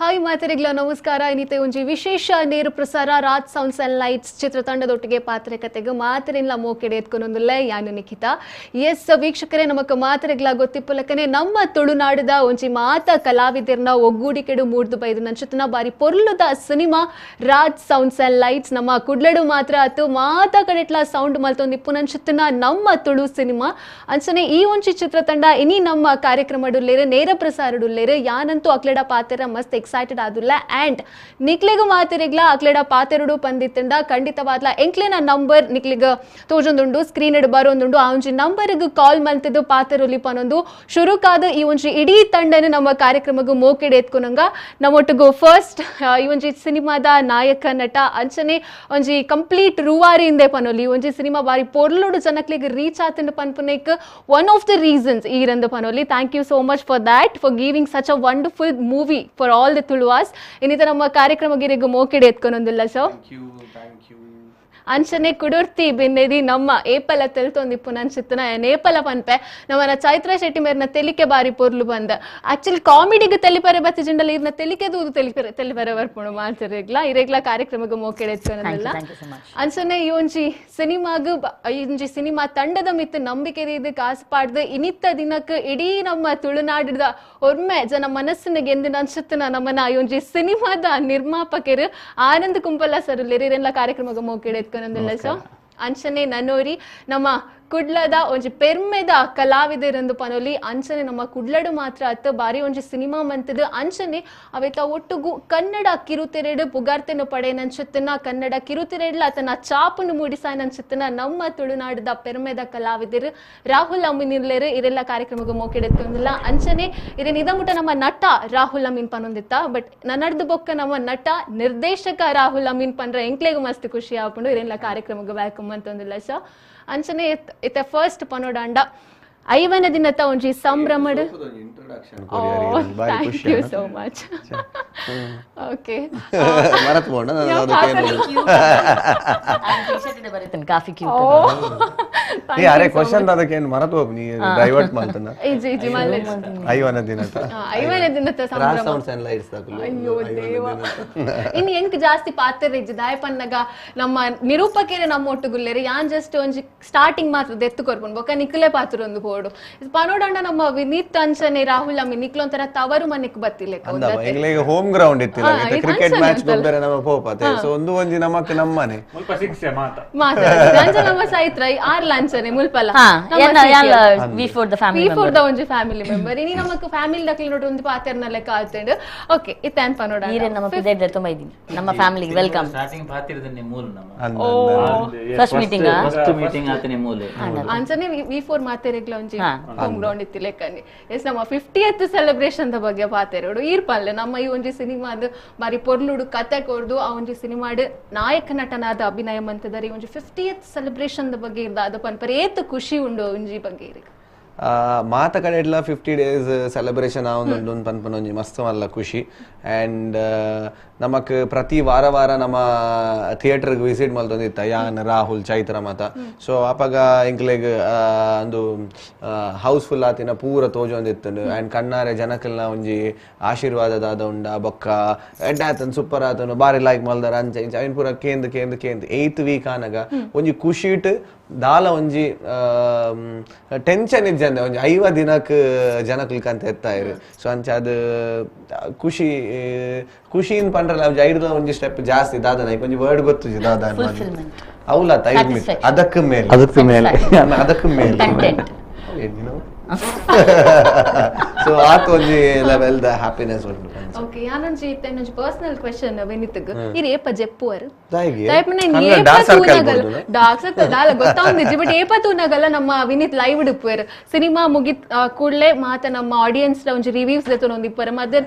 Hi ಮಾತರಿಗಳ ನಮಸ್ಕಾರ. ಇನ್ನಿತೆ ಒಂಜಿ ವಿಶೇಷ ನೇರ ಪ್ರಸಾರ ರಾಜ್ ಸೌಂಡ್ಸ್ ಅಂಡ್ ಲೈಟ್ಸ್ ಚಿತ್ರತಂಡದೊಟ್ಟಿಗೆ ಪಾತ್ರಕತೆಗೆ ಮಾತರಿನ್ಲ ಮೋಕೆಡೆ ಎತ್ಕೊಂಡೊಂದುಲ್ಲೆ ಯಾನು ನಿಖಿತ. ಎಸ್ ವೀಕ್ಷಕರೇ, ನಮಕ್ ಮಾತರಿಗಳ ಗೊತ್ತಿಪ್ಪಲಕನೆ ನಮ್ಮ ತುಳುನಾಡದ ಒಂಜಿ ಮಾತ ಕಲಾವಿದರ್ನ ಒಗ್ಗೂಡಿಕೆಡು ಮೂಡ್ದು ಬೈದು ನಂಚುತನ ಬಾರಿ ಪೊರ್ಲುದ cinema Raj sounds and lights. ನಮ್ಮ ಕುಡ್ಲಡು ಮಾತ್ರ ಆತು ಮಾತ ಕಡೆಟ್ಲ ಸೌಂಡ್ ಮಲ್ತೊಂದಿಪ್ಪು ನಂಚುತನ ನಮ್ಮ ತುಳು ಸಿನಿಮಾ ಅಂಚನೆ ಈ ಒಂಜಿ ಚಿತ್ರತಂಡ ಇನಿ ನಮ್ಮ ಕಾರ್ಯಕ್ರಮಡುಲ್ಲೇರು ನೇರ ಪ್ರಸಾರಡುಲ್ಲೇರು ಯಾನಂತೂ ಅಕ್ಲೆಡ ಪಾತ್ರ ಮಸ್ತ್ ಎಕ್ಸೈಟೆಡ್ ಆದುಲ್ಲ. ಆ್ಯಂಡ್ ನಿಕ್ಲೆಗ ಮಾತಿರಿಗ್ಲ ಅಕ್ಲೆಡ ಪಾತೆರಡು ಪಂದಿತ್ತಂಡ ಖಂಡಿತವಾದ್ಲ ಎಂಕ್ಲೆನ ನಂಬರ್ ನಿಕ್ಲಿಗ ತೋಜೊಂದುಂಡು ಸ್ಕ್ರೀನ್ ಇಡ್ ಬರೋಂದುಂಡು ಆ ಒಂಜಿ ನಂಬರ್ಗೆ ಕಾಲ್ ಮಲ್ತಿದ್ದು ಪಾತೆರುಲಿ ಪನೊಂದು ಶುರುಕಾದ ಈ ಒಂಜಿ ಇಡೀ ತಂಡನ ನಮ್ಮ ಕಾರ್ಯಕ್ರಮಗೂ ಮೋಕೆಡೆ ಎತ್ಕೊನಂಗ ನಮ್ಮೊಟ್ಟಿಗೂ ಫಸ್ಟ್ ಈ ಒಂಜಿ ಸಿನಿಮಾದ ನಾಯಕ ನಟ ಅಂಚನೆ ಒಂಜಿ ಕಂಪ್ಲೀಟ್ ರೂವಾರಿ ಇಂದೆ ಪನೊಲಿ ಒಂಜಿ ಸಿನಿಮಾ ಬಾರಿ ಪೊರ್ಲುಡು ಜನಕ್ಲಿಗೆ ರೀಚ್ ಆತಂಡು ಪನ್ಪುನೇಕ್ ಒನ್ ಆಫ್ ದ ರೀಸನ್ಸ್ ಈರಂದು ಪನೊಲಿ. Thank you so much for that, for giving such a wonderful movie for all the Tuluvas. ಇನ್ನಿತ ನಮ್ಮ ಕಾರ್ಯಕ್ರಮಗಿರಿಗೂ ಮೋಕೆಡೆ ಎತ್ಕೊಂಡೊಂದಿಲ್ಲ ಸರ್. ಅಂಚನೆ ಕುಡುರ್ತಿ ಬಿನ್ನೆದಿ ನಮ್ಮ ಏಪಲ ತೆಲ್ತೊಂದಿಪ್ಪು ನನ್ಸಿತ್ತನ ಏಪಲ ಪನ್ಪೆ ನಮ್ಮನ ಚೈತ್ರ ಶೆಟ್ಟಿ ಮೇರ್ನ ತೆಲಿಕೆ ಬಾರಿ ಪೊರ್ಲು ಬಂದ. ಆಕ್ಚುಲಿ ಕಾಮಿಡಿಗೆ ತೆಲಿಪರೆ ಬತ್ತಿಜಂಡಲ್ಲ ಇರ್ನ ತೆಲಿಕೆ ದೂದು ತೆಲಿಪರೆ ಬರ್ಪುಣು ಮಾಡ್ತಿರ್ಲ ಇರೆಗ್ಲ ಕಾರ್ಯಕ್ರಮಕ್ಕೆ ಮೋಕೆಡೆ ಎತ್ಕೊಂಡಲ್ಲ. ಅಂಚನೆ ಈ ಒಂಜಿ ಸಿನಿಮಾಗ ಒಂಜಿ ಸಿನಿಮಾ ತಂಡದ ಮಿತ್ತು ನಂಬಿಕೆ ರೀತಿ ಕಾಸು ಪಾಡ್ದು ಇನಿತ್ತ ದಿನಕ್ಕೆ ಇಡೀ ನಮ್ಮ ತುಳುನಾಡಿದ ಒಮ್ಮೆ ಜನ ಮನಸ್ಸಿನ ಗೆಂದು ಅನ್ಸುತ್ತನ ನಮ್ಮನ ಈ ಒಂಜಿ ಸಿನಿಮಾದ ನಿರ್ಮಾಪಕರು ಆನಂದ್ ಕುಂಪಲ ಸರ್ ಇರೆಲ್ಲ ಕಾರ್ಯಕ್ರಮಕ್ಕೆ ಮೋಕೆಡೆ ಎತ್ಕೊಂಡಲ್ಲ ಸರ್. ಅಂಚನೆ ನನ್ನೋರಿ ನಮ್ಮ ಕುಡ್ಲದ ಒಂಜಿ ಪೆರ್ಮೆದ ಕಲಾವಿದರಂದು ಪನೊಲಿ ಅಂಚನೆ ನಮ್ಮ ಕುಡ್ಲಡು ಮಾತ್ರ ಅತ್ತ ಬಾರಿ ಒಂಜಿ ಸಿನಿಮಾ ಮಂತದ ಅಂಚನೆ ಅವೆತ ಒಟ್ಟುಗು ಕನ್ನಡ ಕಿರುತೆರೆಡು ಪುಗಾರ್ತೆನು ಪಡೆ ನಂಚುತ್ತನ ಕನ್ನಡ ಕಿರುತೆರೆಡ್ಲ ಆತನ ಚಾಪನ್ನು ಮೂಡಿಸಾಯ ನಂಚುತ್ತನ ನಮ್ಮ ತುಳುನಾಡದ ಪೆರ್ಮೆದ ಕಲಾವಿದರು ರಾಹುಲ್ ಅಮೀನಿರ್ಲೇರು ಇರೆಲ್ಲ ಕಾರ್ಯಕ್ರಮಕ್ಕೆ ಮೋಕೆಡೆತ್ಕೊಂಡಿಲ್ಲ. ಅಂಚನೆ ಇರೇನ್ ಇದಮುಟ ನಮ್ಮ ನಟ ರಾಹುಲ್ ಅಮೀನ್ ಪನೊಂದಿತ್ತ ಬಟ್ ನನ್ನಡ್ದು ಬೊಕ್ಕ ನಮ್ಮ ನಟ ನಿರ್ದೇಶಕ ರಾಹುಲ್ ಅಮೀನ್ ಪನ್ರ ಎಂಕ್ಲೆಗು ಮಸ್ತ್ ಖುಷಿ ಆಪುಂಡು ಇರೆಲ್ಲ ಕಾರ್ಯಕ್ರಮಕ್ಕೆ ವೆಲ್ಕಮ್ ಅಂತಂದಿಲ್ಲ ಸರ್. ಅಂಚನೆ ಇತ್ತ ಫಸ್ಟ್ ಪನೋಡಾಂಡ ಐವನ ದಿನತ ಒಂಜಿ ಸಂಭ್ರಮಡ್. Thank you so much. Okay coffee ಅರೆ ಕ್ವೆಶ್ಚನ್ ಅದಕ್ಕೆ ಏನು ಮರತು ಹೋಗ್ನಿ ಡೈವರ್ಟ್ ಮಾಡ್ತಾನ ಐವನ ದಿನತ ಸಂಭ್ರಮ. ಅಯ್ಯೋ ದೇವ, ಇನ್ನು ಎಂಕ್ ಜಾಸ್ತಿ ಪಾತ್ರ ಇಜ್ಜಿ ದಾಯಪನ್ನಗ ನಮ್ಮ ನಿರೂಪಕರೇ ನಮ್ಮ ಒಟ್ಟುಗುಲ್ಲೇರಿ ಯಾನ್ ಜಸ್ಟ್ ಒಂಜಿ ಸ್ಟಾರ್ಟಿಂಗ್ ಮಾತ್ರ ದೆತ್ತು ಕೊರ್ಪುಂಡು ಬೊಕ್ಕ ನಿಕ್ಲೆ ಪಾತ್ರ ಒಂದು ಬೋಡು ಪನೋಡಂಡ ನಮ್ಮ ವಿನೀತ್ ಅಂಚನೆ ರಾಹುಲ್ ಅಮ್ಮಿ ನಿಕ್ಲ ಒಂಥರ ತವರು ಮನೆಕ್ ಬತ್ತಿಲ್ಲ ಹೋಮ್ ಗ್ರೌಂಡ್ ಇತ್ತಿಲ್ಲ ಕ್ರಿಕೆಟ್ ಮ್ಯಾಚ್ ಗೊಬ್ಬರ ನಮ್ಮ ಪೋಪತೆ ಸೊ ಒಂದು ಒಂಜಿ ನಮಕ್ ನಮ್ಮನೆ ಮುಲ್ಪ ಶಿಕ್ಷೆ ಮಾತ ನಮ್ಮ ಸೈತ್ರ ಆರ್ಲ ಅಂಚನೆ ಮುಲ್ಪಲ before the family before the ಒಂಜಿ ಫ್ಯಾಮಿಲಿ ಮೆಂಬರ್ ಇನಿ ನಮಕ್ ಫ್ಯಾಮಿಲಿ ದಕ್ಲಿ ನೋಡಿ ಒಂದು ಪಾತ್ರನ ಲೆಕ್ಕ ಆತಂಡು. ಓಕೆ ಇತ್ತಾನ್ ಪನೋಡ ನೀರೆ ನಮ್ಮ ಪಿದೆಡ್ ತುಂಬ ಇದ್ದೀನಿ ನಮ್ಮ ಫ್ಯಾಮಿಲಿಗೆ ವೆಲ್ಕಮ್. ಸ್ಟಾರ್ಟಿಂಗ್ ಪಾತಿರದನ್ನೇ ಮೂಲ ನಮ್ಮ ಫಸ್ಟ್ ಮೀಟಿಂಗ್ ಆತನೇ ಮೂಲ ಅಂಚನೆ ವಿ4 ಮಾತೆರೆಗ್ಲ ಒಂಜಿ ಹೋಮ್ ಗ್ರೌಂಡ್ ಇತ್ತು ಲೆಕ್ಕನಿ. ಎಸ್ ನಮ್ಮ 50th ಸೆಲೆಬ್ರೇಷನ್ ದ ಬಗ್ಗೆ ಪಾತೆರೋಡು ಈರ್ಪಲ್ಲೆ ನಮ್ಮ ಈ ಒಂಜಿ ಸಿನಿಮಾದ ಬಾರಿ ಪೊರ್ಲುಡು ಕತೆ ಕೊರ್ದು ಆ ಒಂಜಿ ಸಿನಿಮಾಡ್ ನಾಯಕ ನಟನಾದ ಅಭಿನಯ ಮಂತದರಿ ಒಂಜಿ 50th ಸೆಲೆಬ್ರೇಷನ್ ದ ಬಗ್ಗೆ ಇರ್ದ ಅದು ಪನ್ಪರೆ ಏತ್ ಖುಷಿ ಉಂಡು ಒಂಜಿ ಬಗ್ಗೆ ಇರಿ ಮಾತ ಕಡೆ ಎಲ್ಲ 50 days ಸೆಲೆಬ್ರೇಷನ್ ಆವೊಂದು ಪನ್ಪನ ಒಂಜಿ ಮಸ್ತ್ ಮಲ್ಲ ಖುಷಿ. ಆ್ಯಂಡ್ ನಮಕ್ ಪ್ರತಿ ವಾರ ನಮ್ಮ ಥಿಯೇಟರ್ಗೆ ವಿಸಿಟ್ ಮಲ್ತೊಂದಿತ್ತ ಯಾನ್ ರಾಹುಲ್ ಚೈತ್ರ ಮಾತ. ಸೊ ಅಪಗ ಇಂಕ್ಲೆಗ್ ಒಂದು ಹೌಸ್ಫುಲ್ ಆತಿನ ಪೂರ ತೋಜೊಂದಿತ್ತಂಡು ಆ್ಯಂಡ್ ಕಣ್ಣಾರೆ ಜನಕಲ್ನ ಒಂಜಿ ಆಶೀರ್ವಾದದಾದ ಉಂಡ ಬೊಕ್ಕ ಎಡ್ಡ ಆತನ್ ಸೂಪರ್ ಆತನು ಬಾರಿ ಲೈಕ್ ಮಲ್ದಾರ ಅಂಚ ಇಂಚ ಅವಿನ್ ಪೂರ ಕೇಂದ್ 8th ವೀಕ್ ಆನಗ ಒಂಜಿ ಖುಷಿಟ್ ದಾಲ ಒಂಜಿ ಟೆನ್ಷನ್ ಇಜ್ಜಂದೆ ಒಂಜಿ 5 ದಿನಕ್ಕೆ ಜನಕಲ್ಕ ಅಂತ ಎತ್ತಾಯಿರು. ಸೊ ಅಂಚ ಅದು ಖುಷಿನ್ ಪಂಡ್ರಲ್ಲ ಒಂಜಿ 5 ಒಂಜಿ ಸ್ಟೆಪ್ ಜಾಸ್ತಿ ದಾದನ ಈಗ ಒಂಜಿ ವರ್ಡ್ ಗೊತ್ತು ದಾದ ಅವಲ ಅದಕ್ಕೆ ಮೇಲೆ ಸೊ ಆತ ಒಂಜಿ ಲೆವೆಲ್ ದ ಹ್ಯಾಪಿನೆಸ್ ಉಂಟು. ಓಕೆ ಯಾನೊಂಜಿ ಇತ್ತೊಂಜಿ ಪರ್ಸನಲ್ ಕ್ವೆಶ್ಚನ್ ವಿನಿತ್ಗ್ ಇರ್ ಏಪ ಜೆಪ್ಪುವರ್ ದಾಯಿಗೆ ಡಾರ್ಕ್ ಸರ್ಕಲ್ ದಾಲ ಗೊತ್ತಾಂದಿಜ್ಜಿ ಬಟ್ ಏಪ ತೂನಗಲ್ಲ ನಮ್ಮ ವಿನಿತ್ ಲೈವ್ ಇಡುಪ್ಪುವೆರ್ ಸಿನಿಮಾ ಮುಗಿತ್ ಕೂಡಲೇ ಮಾತ ನಮ್ಮ ಆಡಿಯನ್ಸ್ ಒಂಜಿ ರಿವ್ಯೂಸ್ ದೆತ್ತೊಂದಿಪ್ಪುವೆರ್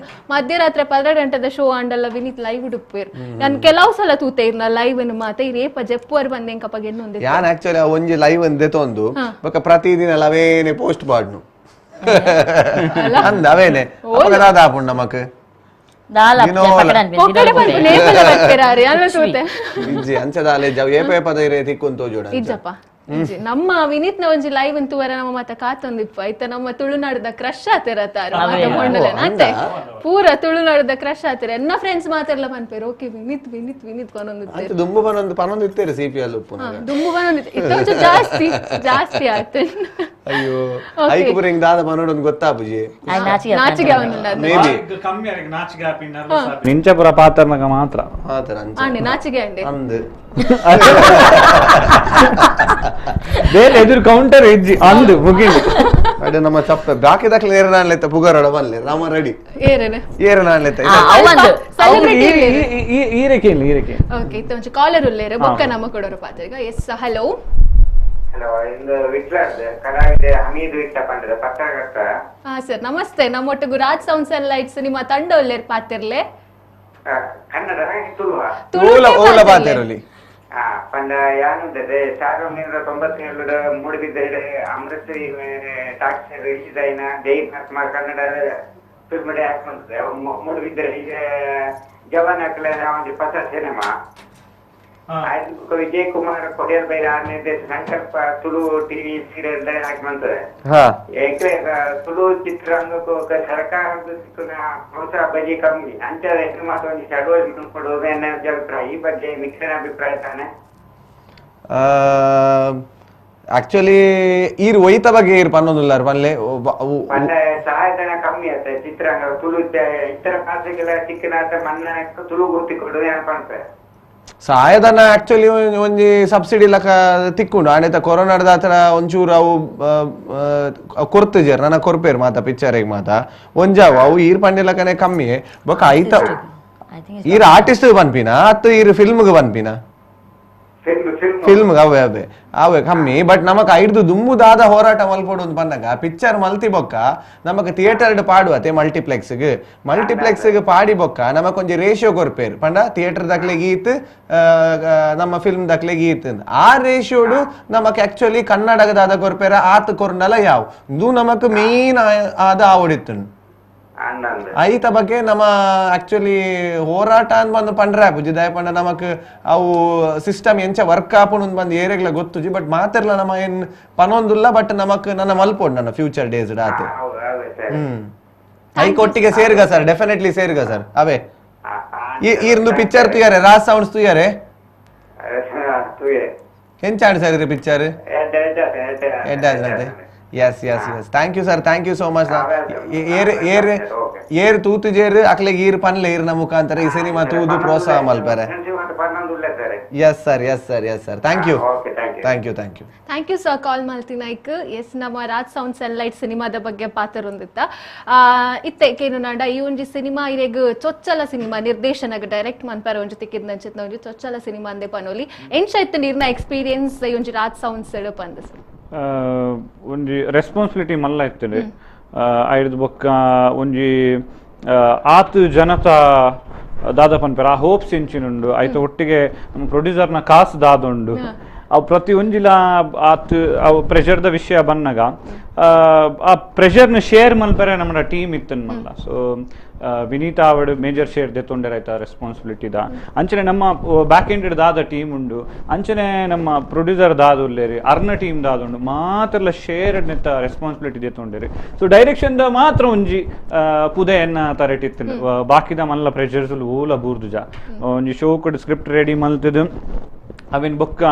ಮಧ್ಯರಾತ್ರಿ 12 ಗಂಟೆದ ಶೋ ಅಂಡಲ್ಲ ವಿನಿತ್ ಲೈವ್ ಇಡುಪ್ಪುವೆರ್. ನಾನು ಕೆಲವು ಸಲ ತೂತೆ ಇರ್ನ ಲೈವ್ ಅನ್ನು ಮಾತ ಇರ್ ಏಪ ಜೆಪ್ಪುವರ್ ಬಂದೆಂಕಪ್ಪ ಗೆನ್ನೊಂದಿ ಯಾನ್ ಆಕ್ಚುಲಿ ಒಂಜಿ ಲೈವ್ ದೆತ್ತೊಂದು ಬೊಕ ಪ್ರತಿದಿನ ಲವೇನೆ ಪೋಸ್ಟ್ ಮಾಡ್ನು ಅಂದ ಅವೇನೆ ಅಪಗದಾದ ಆಪುಂಡು ನಮಕ್ ಅಂಚದಾಲೆ ಏಪ ಏಪದ ಇರೆ ತಿಕ್ಕುಂತೋ ಜೋಡ ಈಜಿ ನಮ್ಮ ವಿನೀತ್ ನ ಒಂಜಿ ಲೈವ್ ಅಂತುವರ ನಮ್ಮ ಮಾತ ಕಾತೊಂದಿಪ್ಪ ಐತ ನಮ್ಮ ತುಳುನಾಡದ ಕ್ರಶ್ ಆತಿರತ್ತಾರ ಮತ್ತೆ ಪೂರ ತುಳುನಾಡದ ಕ್ರಶ್ ಆತಿರ ಎನ್ನ ಫ್ರೆಂಡ್ಸ್ ಮಾತೆಲ್ಲ ಪನ್ಪೇರು ಓಕೆ ವಿನೀತ್ ವಿನೀತ್ ವಿನೀತ್ ಕೊನೊಂದು ದುಂಬು ಪನೊಂದು ಇತ್ತೇರಿ ಸಿಪಿಎಲ್ ಉಪ್ಪು ದುಂಬು ಬನೊಂದಿತ್ತು ಇತ್ತೊಂಚು ಜಾಸ್ತಿ ಜಾಸ್ತಿ ಆಯ್ತು ಅಯ್ಯೋ ಐಕು ಪುರ ಹಿಂಗ್ ದಾದ ಮನೋಡೊಂದು ಗೊತ್ತಾಪುಜಿ ನಾಚಿಗೆ ಅವನಿಲ್ಲ ಮೇಬಿ ನಿಂಚಪುರ ಪಾತ್ರನಾಗ ಮಾತ್ರ ಆತರ ಆಂಡೆ ನಾಚಿಗೆ ಅಂಡೆ ಅಂದ್ ಬೇರೆ ಎದುರು ಕೌಂಟರ್ ಇಜ್ಜಿ ಅಂದು ಮುಗಿಲಿ ಅಡೆ ನಮ್ಮ ಚಪ್ಪ ಬಾಕಿ ದಾಖಲೆ ಏರನಾನ್ಲೆತ್ತ ಪುಗಾರಡ ಬನ್ಲೆ ರಾಮ ರೆಡಿ ಏರೇನೆ ಏರನಾನ್ಲೆತ್ತ ಈರಕೆ ಓಕೆ ಇತ್ತ ಒಂಚು ಕಾಲರ್ ಉಲ್ಲೇರು ಬೊಕ್ಕ ನಮ್ಮ ಕೊಡೋರು ಪಾತ್ರ ಈಗ ಎಸ್ ಹಲೋ ಹಲೋ ಇಂದು ವಿಟ್ಲಾರ್ದೆ ಕಲಾವಿದೆ ಹಮೀದು ಇಟ್ಟ ಪಂಡದ ಪತ್ರಕರ್ತ ಹಾ ಸರ್ ನಮಸ್ತೆ ನಮ್ಮೊಟ್ಟಿಗೂ ರಾಜ್ ಸೌಂಡ್ಸ್ ಅಂಡ್ ಲೈಟ್ಸ್ ನಿಮ್ಮ ತಂಡ ಉಲ್ಲೇರು ಪಾತಿರ್ಲೆ ಕನ್ನಡ ತುಳುವ ಓಲ ಪಾತೆರಲಿ ಪಂಡ ಯಾನುಂದದೆ 1997 ಮೂಡಿಬಿದ್ದ ಅಮೃತ ಟಾಕ್ಸ್ ರಿಲೀಸ್ ಆಯ್ನ ಜೈನ್ ಕುಮಾರ್ ಕನ್ನಡ ಫಿಲ್ಮ್ ಡೇ ಹಾಕ್ಬಂತದೆ ಮೂಡಿಬಿದ್ದ ಈಗ ಜವಾನ್ ಹಾಕಲ ಒಂದು 20 ಸಿನಿಮಾ ವಿಜಯ್ ಕುಮಾರ್ ಕೊಡಿಯರ್ ಬೈರ ಸಂಕಲ್ಪ ತುಳು ಟಿವಿ ಸೀರಿಯಲ್ ಹಾಕ್ಬಂತದೆ ತುಳು ಚಿತ್ರರಂಗಕ್ಕೂ ಸರ್ಕಾರದ ಪ್ರೋತ್ಸಾಹ ಬಗ್ಗೆ ಕಮ್ಮಿ ಅಂಚದ ಹೆಸರು ಮಾತ್ರ ಒಂದು ಚಳುವಳಿ ಕೊಡುವುದು ಎನ್ನ ಅಭಿಪ್ರಾಯ ಈ ಬಗ್ಗೆ ಮಿಕ್ಕಿನ ಅಭಿಪ್ರಾಯ ತಾನೆ ಆಕ್ಚುಲಿ ಈರ್ ಒಯ್ತ ಬಗ್ಗೆ ಈರ್ ಪನ್ನೊಂದುಲ್ಲಾರ ಪನ್ಲೆ ಸಹಾಯಧನ ಕಮ್ಮಿ ಆಯ್ತು ಚಿತ್ರರಂಗ ತುಳು ಇತರ ಭಾಷೆಗೆಲ್ಲ ಚಿಕ್ಕನಾಟ ಮನ್ನ ತುಳು ಗುರ್ತಿ ಕೊಡುದು ಏನಪ್ಪ ಸಹಾಯಧನ ಆಕ್ಚುಲಿ ಒಂಜಿ ಸಬ್ಸಿಡಿ ಲಕ ತಿಕ್ಕೊಂಡು ಆನೆತ ಕೊರೋನಾದ ಆತರ ಒಂಚೂರು ಅವು ಕೊರ್ತಜರ್ ನನ್ನ ಕೊರ್ಪೇರು ಮಾತ ಪಿಕ್ಚರಿಗೆ ಮಾತ ಒಂಜಾವು ಅವು ಈರ್ ಪಂಡೆ ಲಕನೆ ಕಮ್ಮಿ ಬೊಕ ಐತ ಈರ್ ಆರ್ಟಿಸ್ಟ್ ಪನ್ಪಿನ ಅತ್ತು ಈರ್ ಫಿಲ್ಮ್ಗೆ ಪನ್ಪಿನ ಫಿಲ್ಮ್ ಅವೇ ಅವೇ ಅವೇ ಕಮ್ಮಿ ಬಟ್ ನಮಕ್ ಐದು ದುಂಬುದಾದ ಹೋರಾಟ ಮಲ್ಪೊಡು ಬಂದಾಗ ಪಿಕ್ಚರ್ ಮಲ್ತಿ ಬೊಕ್ಕ ನಮಕ್ ಥಿಯೇಟರ್ ಪಾಡುವತೆ ಮಲ್ಟಿಪ್ಲೆಕ್ಸ್ ಪಾಡಿ ಬೊಕ್ಕ ನಮಕ್ ಒಂಜಿ ರೇಷಿಯೋ ಕೊರ್ಪೇರು ಪಂಡ ಥಿಯೇಟರ್ ದಕ್ಲೆ ಗೀತ್ ನಮ್ಮ ಫಿಲ್ಮ್ ದಕ್ಲೆ ಗೀತ್ ಆ ರೇಷಿಯೋಡು ನಮಕ್ ಆಕ್ಚುಲಿ ಕನ್ನಡಗದಾದ ಕೊರ್ಪೇರ ಆತ್ ಕೊರ್ನಲ ಯಾವ್ ಇದು ನಮಕ್ ಮೇನ್ ಆದ ಆವಡಿತ್ತು ಐತ ಬಗ್ಗೆ ನಮ್ಮ ಆಕ್ಚುಲಿ ಹೋರಾಟ ಅಂತ ಬಂದು ಪಂಡ್ರೆ ಆಪುಜಿ ದಯಪಂಡ ನಮಕ್ ಅವು ಸಿಸ್ಟಮ್ ಎಂಚ ವರ್ಕ್ ಆಪುಂಡು ಬಂದು ಏರಿಯಾಗ್ಲ ಗೊತ್ತುಜಿ ಬಟ್ ಮಾತಿರ್ಲ ನಮ್ಮ ಏನ್ ಪನೊಂದುಲ್ಲ ಬಟ್ ನಮಕ್ ನನ್ನ ಮಲ್ಪೋಡು ನನ್ನ ಫ್ಯೂಚರ್ ಡೇಸ್ ಆತು ಐಕ್ ಒಟ್ಟಿಗೆ ಸೇರ್ಗ ಸರ್ ಡೆಫಿನೆಟ್ಲಿ ಸೇರ್ಗ ಸರ್ ಅವೇ ಈರ್ದು ಪಿಕ್ಚರ್ ತುಯಾರೆ ರಾಜ್ ಸೌಂಡ್ಸ್ ತುಯಾರೆ ಎಂಚಾಂಡ್ ಸರ್ ಇದು picture yes thank you sir thank you so much air ತೂತು ಜೇರ್ ಅಕ್ಲೆಗೆ ಈರ್ ಪನ್ಲೆ ಈರ್ನ ಮುಖಾಂತರ ಈ ಸಿನಿಮಾ ತೂದು ಪ್ರೋತ್ಸಾಹ ಮಲ್ಪರೆ yes sir thank you sir call ಮಾಡ್ತೀನೈಕ್ ಎಸ್ ನಮ್ಮ ರಾಜ್ ಸೌಂಡ್ಸ್ ಅಂಡ್ ಲೈಟ್ ಸಿನಿಮಾದ ಬಗ್ಗೆ ಪಾತ್ರೊಂದಿತ್ತ ಇತ್ತೆ ಕೇನು ನಾಡ ಈ ಒಂಜಿ ಸಿನಿಮಾ ಇರೆಗ್ ಚೊಚ್ಚಲ ಸಿನಿಮಾ ನಿರ್ದೇಶನಗ ಡೈರೆಕ್ಟ್ ಮನ್ಪರ ಒಂಜಿ ತಿಕ್ಕಿದ್ ನಂಚಿತ್ ಒಂಜಿ ಚೊಚ್ಚಲ ಸಿನಿಮಾ ಅಂದೆ ಪನೋಲಿ ಎಂಚ ಇತ್ತು ನೀರ್ನ ಎಕ್ಸ್ಪೀರಿಯನ್ಸ್ ಈ ಒಂಜಿ ರಾಜ್ ಸೌಂಡ್ಸ್ ಎಡು ಪಂದ ಸರ್ ಒಂಜಿ ರೆಸ್ಪಾನ್ಸಿಬಿಲಿಟಿ ಮಲ್ಲ ಇತ್ತದೆ ಐದು ಬೊಕ್ಕ ಒಂಜಿ ಆತು ಜನತಾ ದಾದ ಪನ್ಪೆರ ಆ ಹೋಪ್ಸ್ ಇಂಚಿನುಂಡು ಐತ ಒಟ್ಟಿಗೆ ನಮ್ಮ ಪ್ರೊಡ್ಯೂಸರ್ನ ಕಾಸು ದಾದುಂಡು ಅವು ಪ್ರತಿ ಒಂಜಿಲ ಆತು ಅವು ಪ್ರೆಷರ್ದ ವಿಷಯ ಬಂದಾಗ ಆ ಪ್ರೆಷರ್ನ ಶೇರ್ ಮಲ್ಪರೆ ನಮ್ಮ ಟೀಮ್ ಇತ್ತನ್ ಮಲ್ಲ ಸೊ ವಿನೀತಾ ಅವಡು ಮೇಜರ್ ಶೇರ್ ದೆತ್ತೊಂಡೆರಾಯ್ತ ರೆಸ್ಪಾನ್ಸಿಬಿಲಿಟಿ ದ ಅಂಚನೆ ನಮ್ಮ ಬ್ಯಾಕ್ ಎಂಡೆಡ್ ದಾದ ಟೀಮ್ ಉಂಡು ಅಂಚನೆ ನಮ್ಮ ಪ್ರೊಡ್ಯೂಸರ್ ದಾದ ಉಲ್ಲೇರಿ ಅರ್ನ ಟೀಮ್ ದಾದ ಉಂಡು ಮಾತ್ರಲ ಶೇರ್ ನೆತ್ತ ರೆಸ್ಪಾನ್ಸಿಬಿಲಿಟಿ ದೆತ್ತೊಂಡೇರಿ ಸೊ ಡೈರೆಕ್ಷನ್ ದ ಮಾತ್ರ ಒಂಜಿ ಪುದೆ ಎನ್ನ ತರೆಟ್ ಇತ್ತು ಬಾಕಿದ ಮಲ್ಲ ಪ್ರೆಷರ್ಸ್ ಊಲ ಬೂರ್ದುಜ ಒಂಜಿ ಶೋ ಕೊಡ್ ಸ್ಕ್ರಿಪ್ಟ್ ರೆಡಿ ಮಲ್ತದು ಅವಿನ್ ಬೊಕ್ಕ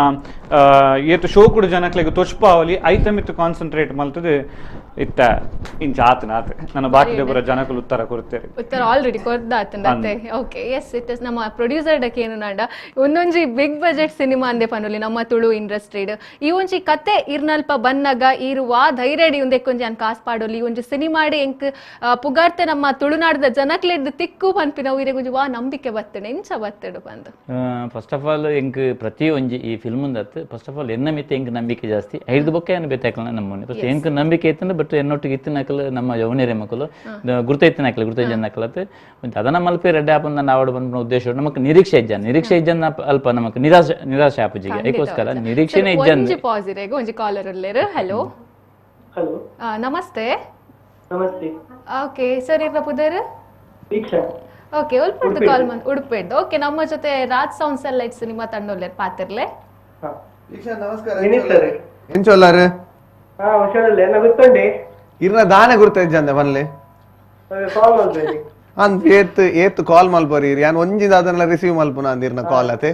ಏತು ಶೋ ಕುಡು ಜನಕ್ಲೆಗ್ ತೊಚ್ಪಾವಲಿ ಐತ ಮಿತ್ತು ಕಾನ್ಸಂಟ್ರೇಟ್ ಮಲ್ತದೆ ಇತ್ತ ಇಂಚ ಆತನಾತ ನನ್ನ ಬಾಕಿದ ಪುರ ಜನಕುಲು ಉತ್ತರ ಕೊಡ್ತೇವೆ ಉತ್ತರ ಆಲ್ರೆಡಿ ಕೊರ್ದಾತಂದತ್ತೆ ಓಕೆ ಎಸ್ ಇಟ್ ಇಸ್ ನಮ್ಮ ಪ್ರೊಡ್ಯೂಸರ್ ಡಕ್ಕೆ ಏನು ನಾಡ ಒಂದೊಂಜಿ ಬಿಗ್ ಬಜೆಟ್ ಸಿನಿಮಾ ಅಂದೆ ಪನುಲಿ ನಮ್ಮ ತುಳು ಇಂಡಸ್ಟ್ರಿಡ್ ಈ ಒಂಜಿ ಕತೆ ಇರ್ನಲ್ಪ ಬನ್ನಗ ಇರುವ ಧೈರ್ಯಡಿ ಒಂದೆ ಕೊಂಜಿ ಅನ್ ಕಾಸ್ ಪಾಡೋಲಿ ಒಂಜಿ ಸಿನಿಮಾಡಿ ಎಂಕ್ ಪುಗಾರ್ತೆ ನಮ್ಮ ತುಳುನಾಡದ ಜನಕ್ಲೆಡ್ ತಿಕ್ಕು ಪನ್ಪಿನ ಉಯಿರೆ ಒಂಜಿ ವಾ ನಂಬಿಕೆ ಬತ್ತಡೆ ಎಂಚ ಬತ್ತಡು ಬಂದು ಫಸ್ಟ್ ಆಫ್ ಆಲ್ ಎಂಕ್ ಪ್ರತಿ ಒಂಜಿ ಈ film Dutt first of all ಎನ್ನ ಮಿತ್ತೆ ಎಂಕ್ ನಂಬಿಕೆ ಜಾಸ್ತಿ ಐದು ಬೊಕ್ಕ ಏನು ಬೇತಾಕಲ್ಲ ನಮ್ಮನೆ ಫಸ್ಟ್ ಎಂಕ್ ನಂಬಿಕೆ ಇತ್ತಂದ್ರೆ ಬಟ್ ಎನ್ನೊಟ್ಟಿಗೆ ಇತ್ತಿನಕಲು ನಮ್ಮ ಯೌನೇರೆ ಮಕ್ಕಳು ಗುರುತ ಇತ್ತಿನಕಲು ಗುರುತ ಜನ ನಕಲತ್ ಅದನ್ನ ಮಲ್ಪೆ ರೆಡ್ಡಿ ಆಪನ್ ನನ್ನ ಆವಡ್ ಬಂದ ಉದ್ದೇಶ ನಮಕ್ ನಿರೀಕ್ಷೆ ಇಜ್ಜನ್ ಅಲ್ಪ ನಮಕ್ ನಿರಾಶೆ ಆಪುಜಿಗೆ ಅದಕ್ಕೋಸ್ಕರ ನಿರೀಕ್ಷೆನೇ ಇಜ್ಜನ್ ಒಂಜಿ ಪಾಸ್ ಇರೆಗ ಒಂಜಿ ಕಾಲರ್ ಉಲ್ಲೇರು ಹಲೋ ನಮಸ್ತೆ ಓಕೆ ಸರ್ ಇರ್ನ ಪುದರ್ ಓಕೆ ಉಲ್ಪಡ್ದು ಕಾಲ್ ಮನ್ ಉಡುಪೆಡ್ದು ಓಕೆ ನಮ್ಮ ಜೊತೆ Raj sounds and light cinema ತಂಡೋಲ್ಲೇರ್ ಪಾತಿರ್ಲೆ ఏం చొల్లారు ఇర్న దానే గుర్తొచ్చంದೆ మళ్ళీ ಅಂದ್ ಏತ್ ಕಾಲ್ ಮಲ್ಪರಿ ಯಾನ್ ಒಂಜಿದ ಅದನ್ನ ರಿಸೀವ್ ಮಲ್ಪುನ ಅಂದಿರ್ನ ಕಾಲ್ ಅತೆ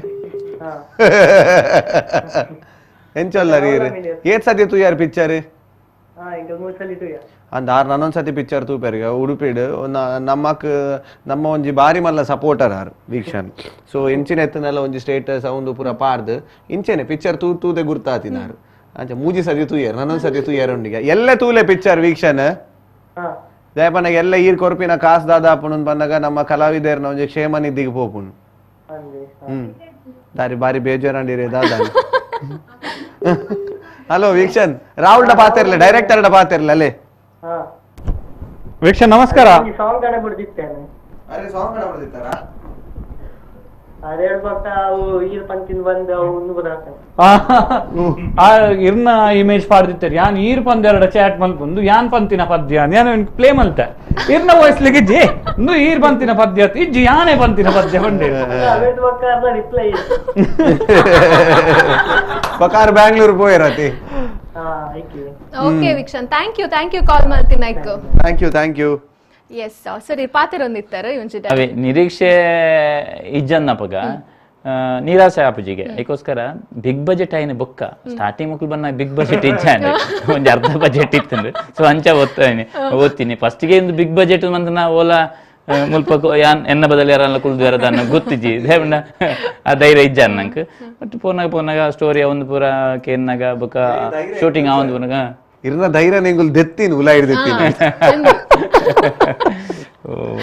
ಎಂಚೊಲ್ಲರಿ ಏತ್ ಸತಿ ತೂಯಾರ ಪಿಕ್ಚರ್ ಅಂದ್ ಆರ್ ನನ್ನೊಂದ್ ಸತಿ ಪಿಕ್ಚರ್ ತೂಪೆರ್ಗ ಉಡುಪಿಡ್ ನಮ್ಮ ಒಂಜಿ ಬಾರಿ ಮಲ್ಲ ಸಪೋರ್ಟರ್ ಆರ್ ವೀಕ್ಷನ್ ಸೊ ಎಂಚಿನ ಎತ್ತನೆಲ್ಲ ಒಂಜಿ ಸ್ಟೇಟಸ್ ಅವಂದು ಪೂರ ಪಾರ್ದ್ ಇಂಚೆನೆ ಪಿಕ್ಚರ್ ತೂದೆ ಗುರ್ತಾತಿನಾರು ಅಂಚ ಮೂಜಿ ಸತಿ ತೂಯರ್ ನನ್ನೊಂದ್ ಸತಿ ತೂಯರ್ ಉಂಡಿಗೆ ಎಲ್ಲ ತೂಲೆ ಪಿಕ್ಚರ್ ವೀಕ್ಷನ್ ದಯಪನಗ ಎಲ್ಲ ಈರ್ ಕೊರ್ಪಿನ ಕಾಸ್ ದಾದಾಪುನು ಬಂದಾಗ ನಮ್ಮ ಕಲಾವಿದರ್ನ ಒಂಜಿ ಕ್ಷೇಮ ನಿಧಿಗೆ ಪೋಪುನು ದಾರಿ ಬಾರಿ ಬೇಜಾರಂಡಿರಿ ದಾದ ಹಲೋ ವೀಕ್ಷನ್ ರಾಹುಲ್ ಪಾತಿರ್ಲೆ ಡೈರೆಕ್ಟರ್ ಪಾತಿರ್ಲೆ ಅಲ್ಲೇ ವೀಕ್ಷನ್ ನಮಸ್ಕಾರ ಇರ್ನ ಇಮೇಜ್ ಪಾಡ್ದಿತ್ತಾರೆ ಯಾನ್ ಈರ್ ಪಂದ್ ಎರಡ ಚಾಟ್ ಮಲ್ಪುಂದು ಯಾನ್ ಪಂತಿನ ಪದ್ಯ ನಾನು ಪ್ಲೇ ಮಲ್ತೆ ಇರ್ನ ವಾಯ್ಸ್ಲಿಗೆ ಇಜ್ಜಿ ಇಂದು ಈರ್ ಪಂತಿನ ಪದ್ಯ ಇಜ್ಜಿ ಯಾನೇ ಪಂತಿನ ಪದ್ಯ ಬಂದೆ ಬಕಾರ ಬ್ಯಾಂಗ್ಳೂರ್ ಪೋಯಿರತಿ ಓಕೆ ವೀಕ್ಷನ್ ಥ್ಯಾಂಕ್ ಯು ಕಾಲ್ ಮಾಡ್ತೀನಿ ಐಕ್ ಥ್ಯಾಂಕ್ ಯು ಎಸ್ ಸರಿ ಪಾತೆರೊಂದಿತ್ತಾರೆ ಇವಂಚಿದ ಅವೇ ನಿರೀಕ್ಷೆ ಇಜ್ಜನ್ನಪಗ ನಿರಾಸೆ ಆಪುಜಿಗೆ ಅದಕ್ಕೋಸ್ಕರ ಬಿಗ್ ಬಜೆಟ್ ಆಯ್ನ ಬೊಕ್ಕ ಸ್ಟಾರ್ಟಿಂಗ್ ಮಕ್ಳು ಬನ್ನ ಬಿಗ್ ಬಜೆಟ್ ಇಜ್ಜಾನೆ ಒಂದ್ ಅರ್ಧ ಬಜೆಟ್ ಇತ್ತಂದ್ರೆ ಸೊ ಅಂಚ ಓದ್ತೀನಿ ಫಸ್ಟ್ಗೆ ಒಂದು ಬಿಗ್ ಬಜೆಟ್ ಮಂತ್ ನಾ ಓಲಾ ಮುಲ್ಪ ಯಾನ್ ಎನ್ನ ಬದಲು ಯಾರಲ್ಲ ಕುಳ್ದು ಅನ್ನ ಗೊತ್ತಿಜ್ಜಿ ದೇವಣ್ಣ ಆ ಧೈರ್ಯ ಇಜ್ಜ ಅನ್ನಂಕ್ ಬಟ್ ಪೋನಾಗ ಸ್ಟೋರಿ ಒಂದು ಪೂರ ಕೇನ್ನಾಗ ಬೊಕ್ಕ ಶೂಟಿಂಗ್ ಆ ಒಂದು ಪೂನಾಗ ಇರ್ನ ಧೈರ್ಯ ನಿಂಗುಲ್ ದೆತ್ತಿನ ಉಲಾ ಹಿಡ್ದೆತ್ತೀನಿ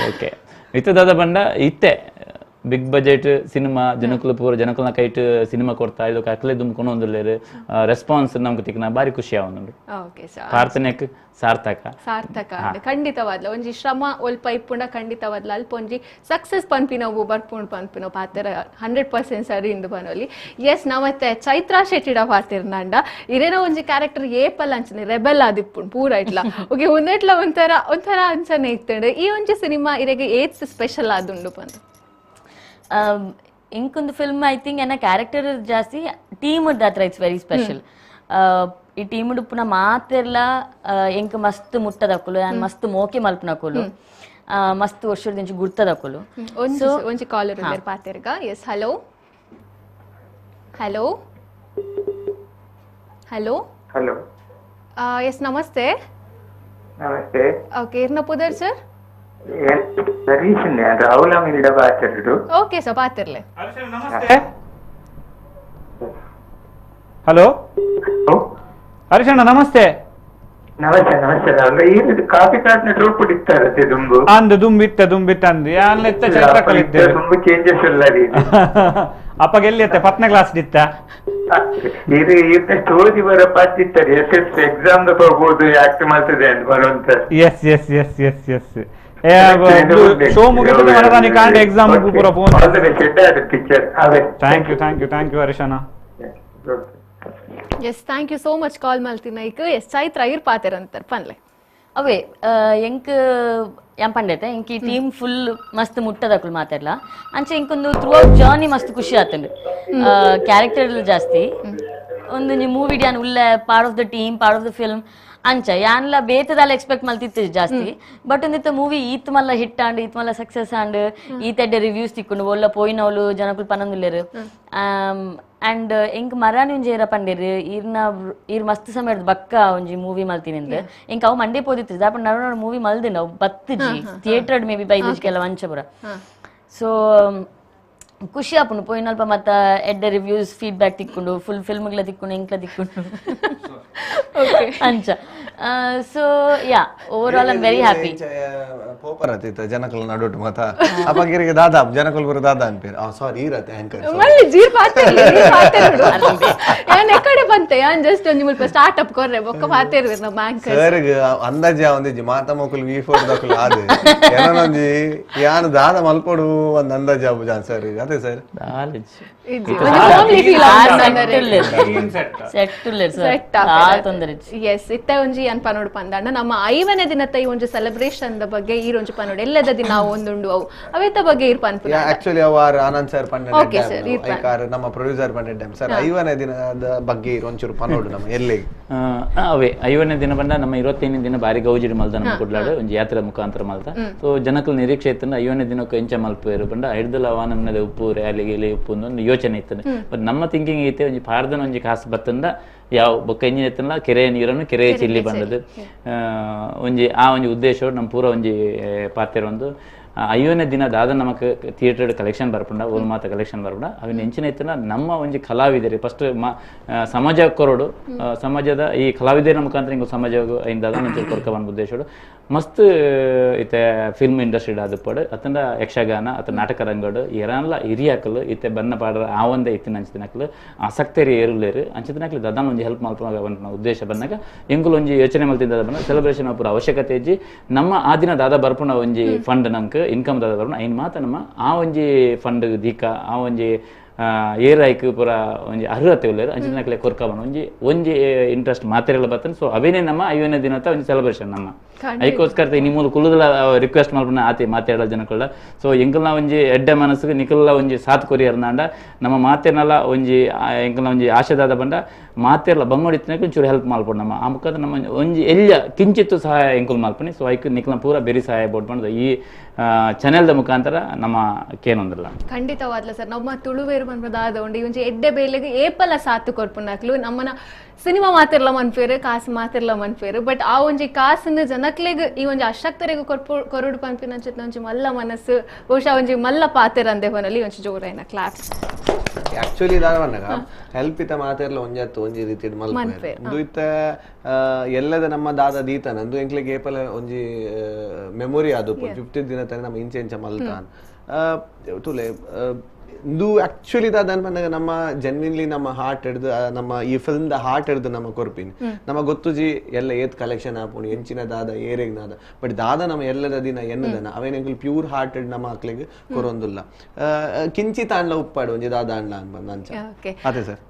ಓಕೆ ಇತ್ತದಾದ ಬಂಡ ಇತ್ತೆ ಬಿಗ್ ಬಜೆಟ್ ಸಿನಿಮಾ ಜನಕುಲು ಪೂರ ಜನಕುಲ್ನ ಕೈಟ್ ಸಿನಿಮಾ ಕೊಡ್ತಾ ಇದು ಅಕ್ಲೆ ದುಮ್ಕೊಂಡು ಒಂದಿಲ್ಲೇರು ರೆಸ್ಪಾನ್ಸ್ ನಮ್ಗೆ ತಿಕ್ನ ಬಾರಿ ಖುಷಿ ಆವೊಂದುಂಡು ಪ್ರಾರ್ಥನೆಕ್ ಸಾರ್ಥಕ ಖಂಡಿತವಾದ್ಲ ಒಂಜಿ ಶ್ರಮ ಒಲ್ಪ ಇಪ್ಪುಂಡ ಖಂಡಿತವಾದ್ಲ ಅಲ್ಪ ಒಂಜಿ ಸಕ್ಸಸ್ ಪನ್ಪಿನವು ಬರ್ಪುಂಡು ಪನ್ಪಿನವು ಪಾತೆರ 100% ಸರಿ ಇಂದು ಬನೋಲಿ ಎಸ್ ನಮತ್ತೆ ಚೈತ್ರಾ ಶೆಟ್ಟಿಡ ಪಾತಿರ್ನಂಡ ಇರೇನೋ ಒಂಜಿ ಕ್ಯಾರೆಕ್ಟರ್ ಏಪಲ್ ಅಂಚನೆ ರೆಬೆಲ್ ಆದಿಪ್ಪುಂಡು ಪೂರ ಇಟ್ಲ ಓಕೆ ಒಂದೆಟ್ಲ ಒಂಥರ ಅಂಚನೆ ಇತ್ತಂಡು ಈ ಒಂಜಿ ಸಿನಿಮಾ ಇರೆಗೆ ಏತ್ ಸ್ಪೆಷಲ್ ಆದುಂಡು ಪಂದು ಇಂಕೊಂದು ಫಿಲ್ಮ್ ಐ ಥಿಂಕ್ ಎನ್ನ ಕ್ಯಾರೆಕ್ಟರ್ ಜಾಸ್ತಿ ಟೀಮ್ ಹತ್ರ ಇಟ್ಸ್ ವೆರಿ ಸ್ಪೆಷಲ್ ಈ ಟೀಮ್ ಉಪ್ಪುನ ಮಾತೆಲ್ಲ ಎಂಕ್ ಮಸ್ತ್ ಮುಟ್ಟದಕ್ಕುಲು ನಾನು ಮಸ್ತ್ ಮೋಕೆ ಮಲ್ಪನಕ್ಕುಲು ಮಸ್ತ್ ವರ್ಷದಿಂದ ಗುರ್ತದಕ್ಕುಲು ಒಂಜಿ ಕಾಲರ್ ಉಂದರ್ ಪಾತೆರ್ಗ yes hello hello hello hello yes ನಮಸ್ತೆ ನಮಸ್ತೆ ಓಕೆ ಇರ್ನ ಪುದರ್ ಸರ್ ಓಕೆ ಸರ್ ಪಾತಿರ್ಲೆ ಹಲೋ ಹರೀಶಣ್ಣ ನಮಸ್ತೆ ನಮಸ್ತೆ ಕಾಫಿ ಕಾರ್ಡ್ನ ಟ್ರೂಪ್ ಇತ್ತಾರೆ ದುಂಬು ಅಂದು ದುಂಬಿತ್ತ ಅಂದು ಯಾನ್ಲೆತ್ತ ಚೈತ್ರ ಕಲಿದ್ದೆ ತುಂಬಾ ಚೇಂಜಸ್ ಇಲ್ಲ ಅಪ್ಪಗೆ ಎಲ್ಲಿ ಪತ್ನ ಕ್ಲಾಸ್ ಇತ್ತ ಸ್ಟೋರಿ ಬರ ಪಾಸ್ ಇತ್ತಾರೆ ಎಸ್ ಎಕ್ಸಾಮ್ ಹೋಗ್ಬೋದು ಆಕ್ಟ್ ಮಾಡ್ತದೆ ಅಂತ ಬರುವಂತ yes yes yes yes yes show ಮುಗಿದ ಮರದಾನಿ ಕಾಂಡ ಎಕ್ಸಾಮ್ ಪೂರ ಫೋನ್ ಥ್ಯಾಂಕ್ ಯು ಹರೀಶಣ್ಣ yes thank you so much call ಮಾಡ್ತೀನಿ ಐಕ್ ಎಸ್ ಚೈತ್ರ ಇರ್ ಪಾತೆರಂತಾರ ಪನ್ಲೆ ಅವೇ ಎಂಕ್ ಯಾನ್ ಪಂಡೈತೆ ಎಂಕ್ ಈ ಟೀಮ್ ಫುಲ್ ಮಸ್ತ್ ಮುಟ್ಟದಕ್ಕುಲು ಮಾತಾಡ್ಲ ಅಂಚೆ ಇಂಕೊಂದು ಥ್ರೂ ಔಟ್ ಜರ್ನಿ ಮಸ್ತ್ ಖುಷಿ ಆತಂಡು ಕ್ಯಾರೆಕ್ಟರ್ ಜಾಸ್ತಿ ಒಂದು ಮೂವಿ ಯಾನ್ ಉಳ್ಳೆ part of the team part of the film ಅಂಚ ಯಾನ್ಲ ಬೇತದಲ್ಲ ಎಕ್ಸ್ಪೆಕ್ಟ್ ಮಲ್ತಿತ್ತು ಜಾಸ್ತಿ ಬಟ್ ಒಂದಿತ್ತ ಮೂವಿ ಈತ್ ಮಲ್ಲ ಹಿಟ್ ಆಂಡ್ ಈತ್ ಮಲ್ಲ ಸಕ್ಸಸ್ ಆಂಡ್ ಈತೆಡ್ಡೆ ರಿವ್ಯೂಸ್ ತಿಕ್ಕೊಂಡು ಒಲ್ಲ ಪೋಯಿನವಳು ಜನಕುಲ್ ಪನಂದುಲ್ಲೇರು ಅಂಡ್ ಎಂಕ್ ಮರಾನಿ ಒಂಜಿ ಏರ ಪಂಡೇರು ಈರ್ ಮಸ್ತ್ ಸಮಯದ ಬಕ್ಕ ಒಂಜಿ ಮೂವಿ ಮಲ್ತೀನಿ ಅಂದ್ ಎಂಕ್ ಅವು ಮಂಡೇ ಪೋದಿತ್ತು ದಾಪ ನಡು ಮೂವಿ ಮಲ್ದಿನ ಅವು ಬತ್ತಜಿ ಥಿಯೇಟರ್ ಮೇ ಬಿ ಬೈದಿಜ್ಕೆಲ್ಲ ವಂಚಪುರ ಸೊ ಖುಷಿ ಆಪುಂಡು ಪೋಯಿನಲ್ಪ ಮತ್ತ ಎಡ್ಡೆ ರಿವ್ಯೂಸ್ ಫೀಡ್ಬ್ಯಾಕ್ ತಿಕ್ಕೊಂಡು ಫುಲ್ ಫಿಲ್ಮ್ಗಳ ತಿಕ್ಕೊಂಡು ಎಂಕ್ಲ ತಿಕ್ಕೊಂಡು ಅಂಚ so yeah over all I am very happy ಪೋಪರ್ ಅತಿತ ಜನಕಲ್ ನಡುಟ್ ಮತ ಅಪಗಿರಿಗೆ ದಾದಾ ಜನಕಲ್ ಬರ ದಾದಾ ಅನ್ಪೇರ್ ಸಾರಿ ಇರತೆ ಆಂಕರ್ ಮಲ್ಲಿ ಜೀರ್ ಪಾತೆರ್ಲೆ ಯಾನ್ ಎಕಡೆ ಬಂತೆ ಯಾನ್ ಜಸ್ಟ್ ಒಂಜಿ ಮುಲ್ಪ ಸ್ಟಾರ್ಟ್ ಅಪ್ ಕೊರ್ರೆ ಬೊಕ್ಕ ಪಾತೆರ್ವೆ ನಮ್ಮ ಆಂಕರ್ ಸರ್ ಅಂದಾಜ ಒಂದಿಜಿ ಮಾತ ಮಕ್ಕಳು V4 ದಕ್ಕಲು ಆದೆ ಏನೊಂಜಿ ಯಾನ್ ದಾದಾ ಮಲ್ಪಡು ಒಂದ್ ಅಂದಾಜ ಆಬು ಜಾನ್ ಸರ್ ಅದೇ ಸರ್ ಎಸ್ ಇತ್ತ ಒಂಜಿ ಅನ್ ಪನೋಡು ಪಂದಾಂಡ ನಮ್ಮ 5ನೇ ದಿನದ ಈ ಒಂದು ಸೆಲೆಬ್ರೇಷನ್ ಬಗ್ಗೆ ಈ ಒಂದು ಪನೋಡು ಎಲ್ಲದ ದಿನ ಒಂದುಂಡು ಅವು ಅವೇತ ಬಗ್ಗೆ ಇರ್ ಪನ್ಪುನ ಆಕ್ಚುಲಿ ಅವರ್ ಆನಂದ್ ಸರ್ ಪಂಡ ನಮ್ಮ ಪ್ರೊಡ್ಯೂಸರ್ ಪಂಡ ಸರ್ 5ನೇ ದಿನದ ಬಗ್ಗೆ ಒಂಚೂರು ಪನೋಡು ನಮ್ಮ ಎಲ್ಲಿ ಅವೇ 5ನೇ ದಿನ ಬಂದ ನಮ್ಮ 25ನೇ ದಿನ ಬಾರಿ ಗೌಜಿಡಿ ಮಲ್ದ ನಮ್ಮ ಕುಡ್ಲಾಡು ಒಂದು ಯಾತ್ರೆ ಮುಖಾಂತರ ಮಲ್ದ ಸೊ ಜನಕ್ಕಳು ನಿರೀಕ್ಷೆ ಇತ್ತು 5ನೇ ದಿನಕ್ಕೆ ಎಂಚ ಮಲ್ಪೇರು ಬಂಡ ಹಿಡ್ದಲ್ಲ ಅವ ನಮ್ಮನೆ ಉಪ್ಪು ರ್ಯಾಲಿಗೆ ಇಲ್ಲಿ ಉಪ್ಪು ಒಂದು ಯೋಚನೆ ಇತ್ತು ಬಟ್ ನಮ್ಮ ಥಿಂಕಿಂಗ್ ಐತೆ ಒಂಜಿ ಪಾರ್ದನ ಒಂಜಿ ಕಾಸು ಬತ್ತಂದ ಯಾವ ಬೊಕ್ಕ ಎಂಜಿನ ಎತ್ತಲ್ಲ ಕೆರೆಯ ನೀರನ್ನು ಕೆರೆಯ ಚಿಲ್ಲಿ ಬಂದದ್ದು ಒಂಜಿ ಆ ಒಂಜಿ ಉದ್ದೇಶ ನಮ್ಮ ಪೂರ ಒಂಜಿ ಪಾತ್ರ ಒಂದು 5ನೇ ದಿನ ದಾದ ನಮಕ್ ಥಿಯೇಟರ್ ಕಲೆಕ್ಷನ್ ಬರ್ಪುಂಡ ಓಲ್ ಮಾತ ಕಲೆಕ್ಷನ್ ಬರ್ಪುಂಡ ಅವಿನ ಎಂಚಿನ ಇತ್ತನ ನಮ್ಮ ಒಂಜಿ ಕಲಾವಿದರಿ ಫಸ್ಟ್ ಸಮಾಜ ಕೊರಡು ಸಮಾಜದ ಈ ಕಲಾವಿದರ ಮುಖಾಂತರ ಹಿಂಗ ಸಮಾಜ ಇಂದಾದ ನಂಚೂರು ಕೊರ್ಕ ಬಂದ ಉದ್ದೇಶ ಮಸ್ತ್ ಇತ್ತೆ ಫಿಲ್ಮ್ ಇಂಡಸ್ಟ್ರಿ ಆದಪ್ಪಡು ಅತಂದ ಯಕ್ಷಗಾನ ಅತ ನಾಟಕ ರಂಗಡು ಏರನ್ಲ ಹಿರಿಯಾಕಲು ಇತ್ತೆ ಬನ್ನ ಪಾಡ್ರ ಆ ಒಂದೇ ಇತ್ತಿನ ಅಂಚಿನಕಲು ಆಸಕ್ತರಿ ಏರುಲೇರು ಅಂಚಿನಕಲು ದದಾನ ಒಂಜಿ ಹೆಲ್ಪ್ ಮಾಡ್ಕೊಂಡು ಉದ್ದೇಶ ಬಂದಾಗ ಎಂಗುಲು ಒಂಜಿ ಯೋಚನೆ ಮಲ್ತಿದ್ದ ಬಂದ ಸೆಲೆಬ್ರೇಷನ್ ಪೂರ ಅವಶ್ಯಕತೆ ಇಜ್ಜಿ ನಮ್ಮ ಆ ದಿನ ದಾದ ಬರ್ಪುಣ ಒಂಜಿ ಫಂಡ್ ನಮ್ಗೆ ಇನ್ಕಮ್ ದಾದ ಬರ್ಪುಣ ಐನ್ ಮಾತ ನಮ್ಮ ಆ ಒಂಜಿ ಫಂಡ್ ದೀಕ ಆ ಒಂಜಿ ಏರಾಯ್ಕ್ ಪೂರ ಒಂಜಿ ಅರ್ಹತೆ ಉಳ್ಳೇರು ಅಂಚಿನಕಲೆ ಕೊರ್ಕ ಬಣ್ಣ ಒಂಜಿ ಇಂಟ್ರೆಸ್ಟ್ ಮಾತೆರೆಲ್ಲ ಬರ್ತದೆ ಸೊ ಅವೇನೇ ನಮ್ಮ 5ನೇ ದಿನ ಒಂಜಿ ಸೆಲೆಬ್ರೇಷನ್ ನಮ್ಮ ಐಕೋಸ್ಕರ ನಿಮ್ಮೂಲು ಕುಲುದಲ ರಿಕ್ವೆಸ್ಟ್ ಮಾಡ್ಬಿಡ ಆತಿ ಮಾತಾಡೋ ಜನಕ್ಕಳ ಸೊ ಎಂಕಲ್ನ ಒಂಜಿ ಎಡ್ಡೆ ಮನಸ್ಸಿಗೆ ನಿಕಲ್ನ ಒಂಜಿ ಸಾತ್ ಕೊರಿಯರ್ನಾಂಡ ನಮ್ಮ ಮಾತೇನಲ್ಲ ಒಂಜಿ ಎಂಕಲ್ನ ಒಂಜಿ ಆಶೆದಾದ ಬಂಡ ಮಾತೆರ್ಲ ಬಂಗೋಡಿತ್ತಿನಕ್ಕೆ ಚೂರು ಹೆಲ್ಪ್ ಮಾಡ್ಬೋದು ನಮ್ಮ ಆ ಮುಖಾಂತರ ನಮ್ಮ ಒಂಜಿ ಎಲ್ಲ ಕಿಂಚಿತ್ತು ಸಹಾಯ ಎಂಕುಲ್ ಮಾಡ್ಪಣಿ ಸೊ ಐಕ್ ನಿಕ್ಲ ಪೂರ ಬೇರೆ ಸಹಾಯ ಬೋಡ್ಬಂದು ಈ ಚಾನೆಲ್ದ ಮುಖಾಂತರ ನಮ್ಮ ಕೇನೊಂದಿಲ್ಲ ಖಂಡಿತವಾದ್ಲ ಸರ್ ನಮ್ಮ ತುಳುವೇರು ಬಂದ್ಬದಾದ ಉಂಡು ಈ ಒಂಜಿ ಎಡ್ಡೆ ಬೇಲೆಗೆ ಏಪಲ ಸಾತು ಕೊರ್ಪುನಾಕ್ಲು ನಮ್ಮನ ಸಿನಿಮಾ ಮಾತಿರ್ಲ ಮನ್ಪೇರು ಕಾಸು ಮಾತಿರ್ಲ ಮನ್ಪೇರು ಬಟ್ ಆ ಒಂಜಿ ಕಾಸಿನ ಜನಕ್ಲೆಗ್ ಈ ಒಂಜಿ ಅಶಕ್ತರೆಗೂ ಕೊರಡು ಪನ್ಪಿನ ಅಂಚಿತ್ ಒಂಜಿ ಮಲ್ಲ ಮನಸ್ಸು ಬಹುಶಃ ಒಂಜಿ ಮಲ್ಲ ಪಾತೆರ್ ಅಂದೆ ಹೊನಲ್ಲಿ ಒಂಜಿ ಜೋರೈನ ಕ್ಲಾಸ್ ಆಕ್ಚುಲಿ ದಾವನಗ ಹೆಲ್ಪ್ ಇತ್ತ ಮಾತೆರ್ಲ ಒಂಜತ್ತು ಒಂಜಿ ರೀತಿ ಮಲ್ಪೇರು ಇಂದು ಇತ್ತ ಎಲ್ಲದ ನಮ್ಮ ದಾದ ದೀತನ ಅಂದು ಎಂಕ್ಲೆಗ್ ಏಪಲ ಒಂಜಿ ಮೆಮೊರಿ ಆದು 15 ದಿನ ತನ ನಮ್ಮ ಇಂಚೆ ಇಂಚ ಮಲ್ತಾನ್ ತುಲೆ ಇದು ಆಕ್ಚುಲಿ ದಾದನ್ ಬಂದಾಗ ನಮ್ಮ ಜೆನ್ವಿನ್ಲಿ ನಮ್ಮ ಹಾರ್ಟ್ ಹಿಡ್ದು ನಮ್ಮ ಈ ಫಿಲ್ಮ್ ದ ಹಾರ್ಟ್ ಹಿಡ್ದು ನಮ್ಮ ಕೊರ್ಪಿನಿ ನಮ್ಮ ಗೊತ್ತುಜಿ ಎಲ್ಲ ಏತ್ ಕಲೆಕ್ಷನ್ ಆಪುಣಿ ಎಂಚಿನ ದಾದ ಏರೆಗ್ ದಾದ ಬಟ್ ದಾದ ನಮ್ಮ ಎಲ್ಲದ ದಿನ ಎನ್ನದನ ಅವೇನೆಂಕುಲು ಪ್ಯೂರ್ ಹಾರ್ಟ್ ಹಿಡ್ ನಮ್ಮ ಮಕ್ಳಿಗೆ ಕೊರೊಂದುಲ್ಲ ಕಿಂಚಿತ್ ಆಂಡ್ಲ ಉಪ್ಪಾಡು ಒಂಜಿ ದಾದ ಆಂಡ್ಲ ಅನ್ಬಂದು ಅಂಚ ಅದೇ ಸರ್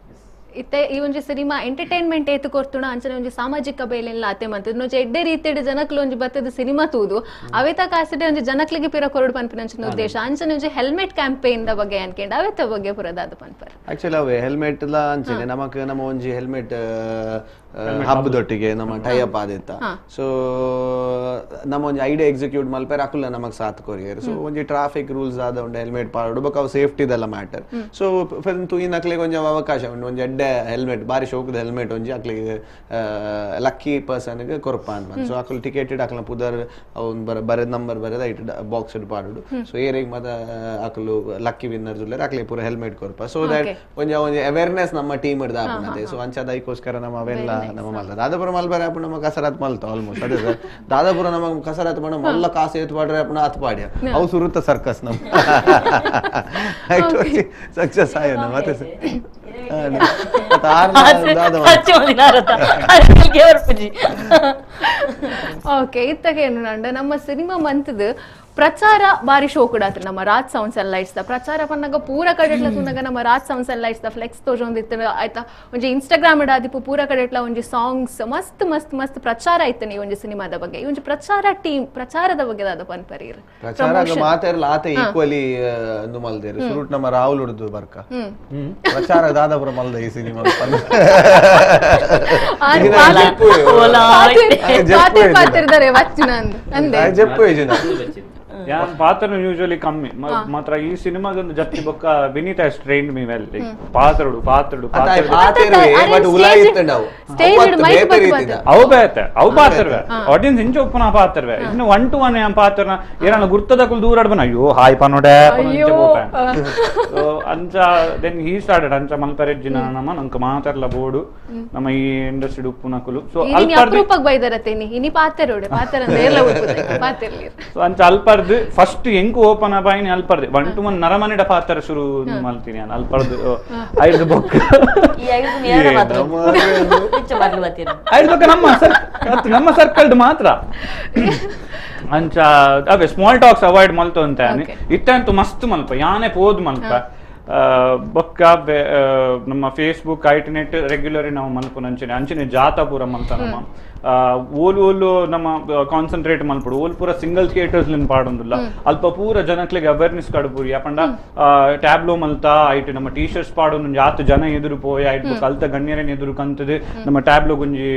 ಇತ್ತೆ ಈ ಒಂಜಿ ಸಿನಿಮಾ ಎಂಟರ್ಟೈನ್ಮೆಂಟ್ ಏತು ಕೊರ್ತುಣ ಅಂಚನೆ ಒಂಜಿ ಸಾಮಾಜಿಕ ಬೇಲೆಲ್ಲ ಆತೆ ಮಂತದ್ದು ಒಂಜಿ ಎಡ್ಡೆ ರೀತಿಡ್ ಜನಕ್ಲು ಒಂಜಿ ಬತ್ತದ ಸಿನಿಮಾ ತೂದು ಅವೇತ ಕಾಸಿಡೆ ಒಂಜಿ ಜನಕ್ಲಿಗೆ ಪಿರ ಕೊರಡು ಪನ್ಪಿನ ಅಂಚಿನ ಉದ್ದೇಶ ಅಂಚನೆ ಒಂಜಿ ಹೆಲ್ಮೆಟ್ ಕ್ಯಾಂಪೇನ್ ದ ಬಗ್ಗೆ ಅನ್ಕೆಂಡ ಅವೇತ ಬಗ್ಗೆ ಪುರದಾದ ಪನ್ಪರ್ ಆಕ್ಚುಲಿ ಅವೇ ಹೆಲ್ಮೆಟ್ ಲ ಅಂಚನೆ ನಮಕ್ ನಮ್ಮ ಒಂಜಿ ಹೆಲ್ಮೆಟ್ ಹಬ್ಬದೊಟ್ಟಿಗೆ ನಮ್ಮ ಟೈಅಪ್ ಆದಿತ್ತ ಸೊ ನಮ್ಮ ಒಂಜಿ ಐಡಿಯಾ ಎಕ್ಸಿಕ್ಯೂಟ್ ಮಲ್ಪೇರ್ ಅಕುಲ್ಲ ನಮಕ್ ಸಾತ್ ಕೊರಿಯರ್ ಸೊ ಒಂಜಿ ಟ್ರಾಫಿಕ್ ರೂಲ್ಸ್ ಆದ ಉಂಡು ಹೆಲ್ಮೆಟ್ ಪಾಡು ಬೊಕ ಅವು ಸೇಫ್ಟಿದೆಲ್ಲ ಮ್ಯಾಟರ್ ಸೊ ತೂಯಿನ ಅಕ್ಲೆಗ್ ಒಂಜಿ ಅವಕಾಶ ಉಂಡು ಒಂಜಿ ಎಡ್ಡೆ ಹೆಲ್ಮೆಟ್ ಬಾರಿ ಶೋಕದ ಹೆಲ್ಮೆಟ್ ಒಂಜಿ ಅಕ್ಲೆಗ್ ಲಕ್ಕಿ ಪರ್ಸನ್ಗೆ ಕೊರಪ ಅಂತ ಸೊ ಅಕಲ್ ಟಿಕೆಟೆಡ್ ಅಕಲ್ನ ಪುದರ್ ಅವ್ನ್ ಬರೆದ ನಂಬರ್ ಬರೆದ ಐಟ್ ಬಾಕ್ಸ್ ಇಡ್ ಪಾಡುಡು ಸೊ ಏರೆಗ್ ಮತ ಅಕಲು ಲಕ್ಕಿ ವಿನ್ನರ್ಸ್ ಉಳ್ಳೇರ್ ಅಕ್ಲೆ ಪೂರ ಹೆಲ್ಮೆಟ್ ಕೊರಪ ಸೊ ದಟ್ ಒಂಜಿ ಅವೇರ್ನೆಸ್ ನಮ್ಮ ಟೀಮ್ ಇಡ್ದ ಆಪುನತೆ ಸೊ ಅಂಚದ ಐಕೋಸ್ಕರ ನಮ್ಮ ಅವೆಲ್ಲ ನಮ್ಮ ಮಲ್ತ ದಾದಾಪುರ ಮಲ್ಬಾರಿ ಆಪುಣ ನಮ್ಮ ಕಸರತ್ ಮಲ್ತ ಆಲ್ಮೋಸ್ಟ್ ಅದೇ ಸರ್ ದಾದಾಪುರ ನಮ್ಮ ಕಸರತ್ ಮಾಡ ಮಲ್ಲ ಕಾಸು ಎತ್ತು ಪಾಡ್ರೆ ಆಪುಣ ಹತ್ ಪಾಡ್ಯ ಅವು ಸುರುತ್ತ ಸರ್ಕಸ್ ನಮ್ಮ ಸಕ್ಸಸ್ ಆಯ ಮತ್ತೆ ಸರ್ ಓಕೆ ಇತ್ತಗೇನು ನಂಡ ನಮ್ಮ ಸಿನಿಮಾ ಮಂತದ ಪ್ರಚಾರ ಬಾರಿ ಶೋ ಕೊಡಾತ್ರಿ ನಮ್ಮ ರಾಜ್ ಸೌಂಡ್ಸ್ ಅಂಡ್ ಲೈಟ್ಸ್ ದ ಪ್ರಚಾರ ಪನ್ನಗ ಪೂರ ಕಡೆಟ್ಲ ತುನಗ ನಮ್ಮ ರಾಜ್ ಸೌಂಡ್ಸ್ ಅಂಡ್ ಲೈಟ್ಸ್ ದ ಫ್ಲೆಕ್ಸ್ ತೋಜೊಂದಿತ್ತು ಆಯ್ತಾ ಒಂಜಿ ಇನ್ಸ್ಟಾಗ್ರಾಮ್ ಇಡಾದಿಪ್ಪು ಪೂರ ಕಡೆಟ್ಲ ಒಂಜಿ ಸಾಂಗ್ಸ್ ಮಸ್ತ್ ಮಸ್ತ್ ಮಸ್ತ್ ಪ್ರಚಾರ ಆಯ್ತು ಈ ಒಂಜಿ ಸಿನಿಮಾದ ಬಗ್ಗೆ ಈ ಒಂಜಿ ಪ್ರಚಾರ ಟೀಮ್ ಪ್ರಚಾರದ ಬಗ್ಗೆ ದಾದ ಪನ್ಪರೀರ್ ಪ್ರಚಾರ ಮಾತೆರ್ಲ ಆತೆ ಈಕ್ವಲಿ ಅಂದು ಮಲ್ದೇರು ಸುರುಟ್ ನಮ್ಮ ರಾಹುಲ್ ಉಡ್ದು ಬರ್ಕ ಪ್ರಚಾರ ದಾದಾಪುರ ಮಲ್ದ ಈ ಸಿನಿಮಾ ಪಾತಿರ್ದಾರೆ ವಚ್ಚುನ ಅಂದೆ ಜಪ್ಪು ಯಾನ್ ಪಾತ್ರನು ಯೂಶುವಲಿ ಕಮ್ಮಿ ಮಾತ್ರ ಈ ಸಿನಿಮಾದೊಂದು ಜತ್ತಿ ಬೊಕ್ಕ Vineeth has trained me well ಪಾತ್ರಡು ಅವು ಪಾತ್ರವೆ ಆಡಿಯನ್ಸ್ ಇಂಚ ಒಪ್ಪುನ ಪಾತ್ರವೆ ಇನ್ನು 1 to 1 ಯಾನ್ ಪಾತ್ರನ ಏನ ಗುರ್ತದಕುಲ್ ದೂರ ಬನ ಅಯ್ಯೋ ಹಾಯ್ ಪನೋಡೆ ಸೊ ಅಂಚ ದೆನ್ ಹಿ ಸ್ಟಾರ್ಟೆಡ್ ಅಂಚ ಮಲ್ಪರೆಜ್ಜಿನ ನಮ್ಮ ನಂಕ ಮಾತಾರ್ಲ ಬೋಡು ನಮ್ಮ ಈ ಇಂಡಸ್ಟ್ರಿ ಉಪ್ಪುನಕುಲು ಸೊ ಅಲ್ಪರ್ದು ಬೈದರತೇನಿ ಇನಿ ಪಾತ್ರರೋಡೆ ಪಾತ್ರ ನೇರ್ಲ ಉಪ್ಪುದೆ ಪಾತ್ರಲಿ ಸೊ ಅಂಚ ಅಲ್ಪರ್ದು ಫಸ್ಟ್ ಎಂಕು ಓಪನ್ ಆಯ್ನಿ ಅಲ್ಪರ್ದೆ 1 to 1 ನರಮನಿಡ ಪಾತ್ರ ಶುರು ಮಲ್ತೀನಿ ನಾನು ಅಲ್ಪರ್ದು ಐದು ಬೊಕ್ಕ ಐದು ಬೊಕ್ಕ ನಮ್ಮ ಸರ್ಕಲ್ಡ್ ಮಾತ್ರ ಅಂಚ ಅವೇ ಸ್ಮಾಲ್ ಟಾಕ್ಸ್ ಅವಾಯ್ಡ್ ಮಲ್ತು ಅಂತ ಇತ್ತಂತೂ ಮಸ್ತ್ ಮಲ್ಪ ಯಾನೆ ಪೋದ್ ಮಲ್ಪ ಬೊಕ್ಕ ನಮ್ಮ ಫೇಸ್ಬುಕ್ ಐಟನೆಟ್ ರೆಗ್ಯುಲರಿ ನಾವು ಮಲ್ಪುನ ಅಂಚನೆ ಜಾತಾ ಪೂರ ಮಲ್ತ ನಮ್ಮ ಓಲು ನಮ್ಮ ಕಾನ್ಸಂಟ್ರೇಟ್ ಮಲ್ಪಡು ಓಲ್ ಪೂರ ಸಿಂಗಲ್ ಥಿಯೇಟರ್ಸ್ ಲಿನ್ ಪಾಡೊಂದುಲ್ಲ ಅಲ್ಪ ಪೂರ ಜನಕ್ಲೆಗ್ ಅವೇರ್ನೆಸ್ ಕಡಪುರಿ ಯಾಪಂಡ ಟ್ಯಾಬ್ಲೋ ಮಲ್ತ ಐಟ್ ನಮ್ಮ ಟೀ ಶರ್ಟ್ಸ್ ಪಾಡೊಂದು ಜಾತ್ ಜನ ಎದುರು ಪೋಯ್ ಐಟ್ ಕಲ್ತ ಗಣ್ಯರನ್ ಎದುರು ಕಂತದು ನಮ್ಮ ಟ್ಯಾಬ್ಲೋ ಗುಂಜಿ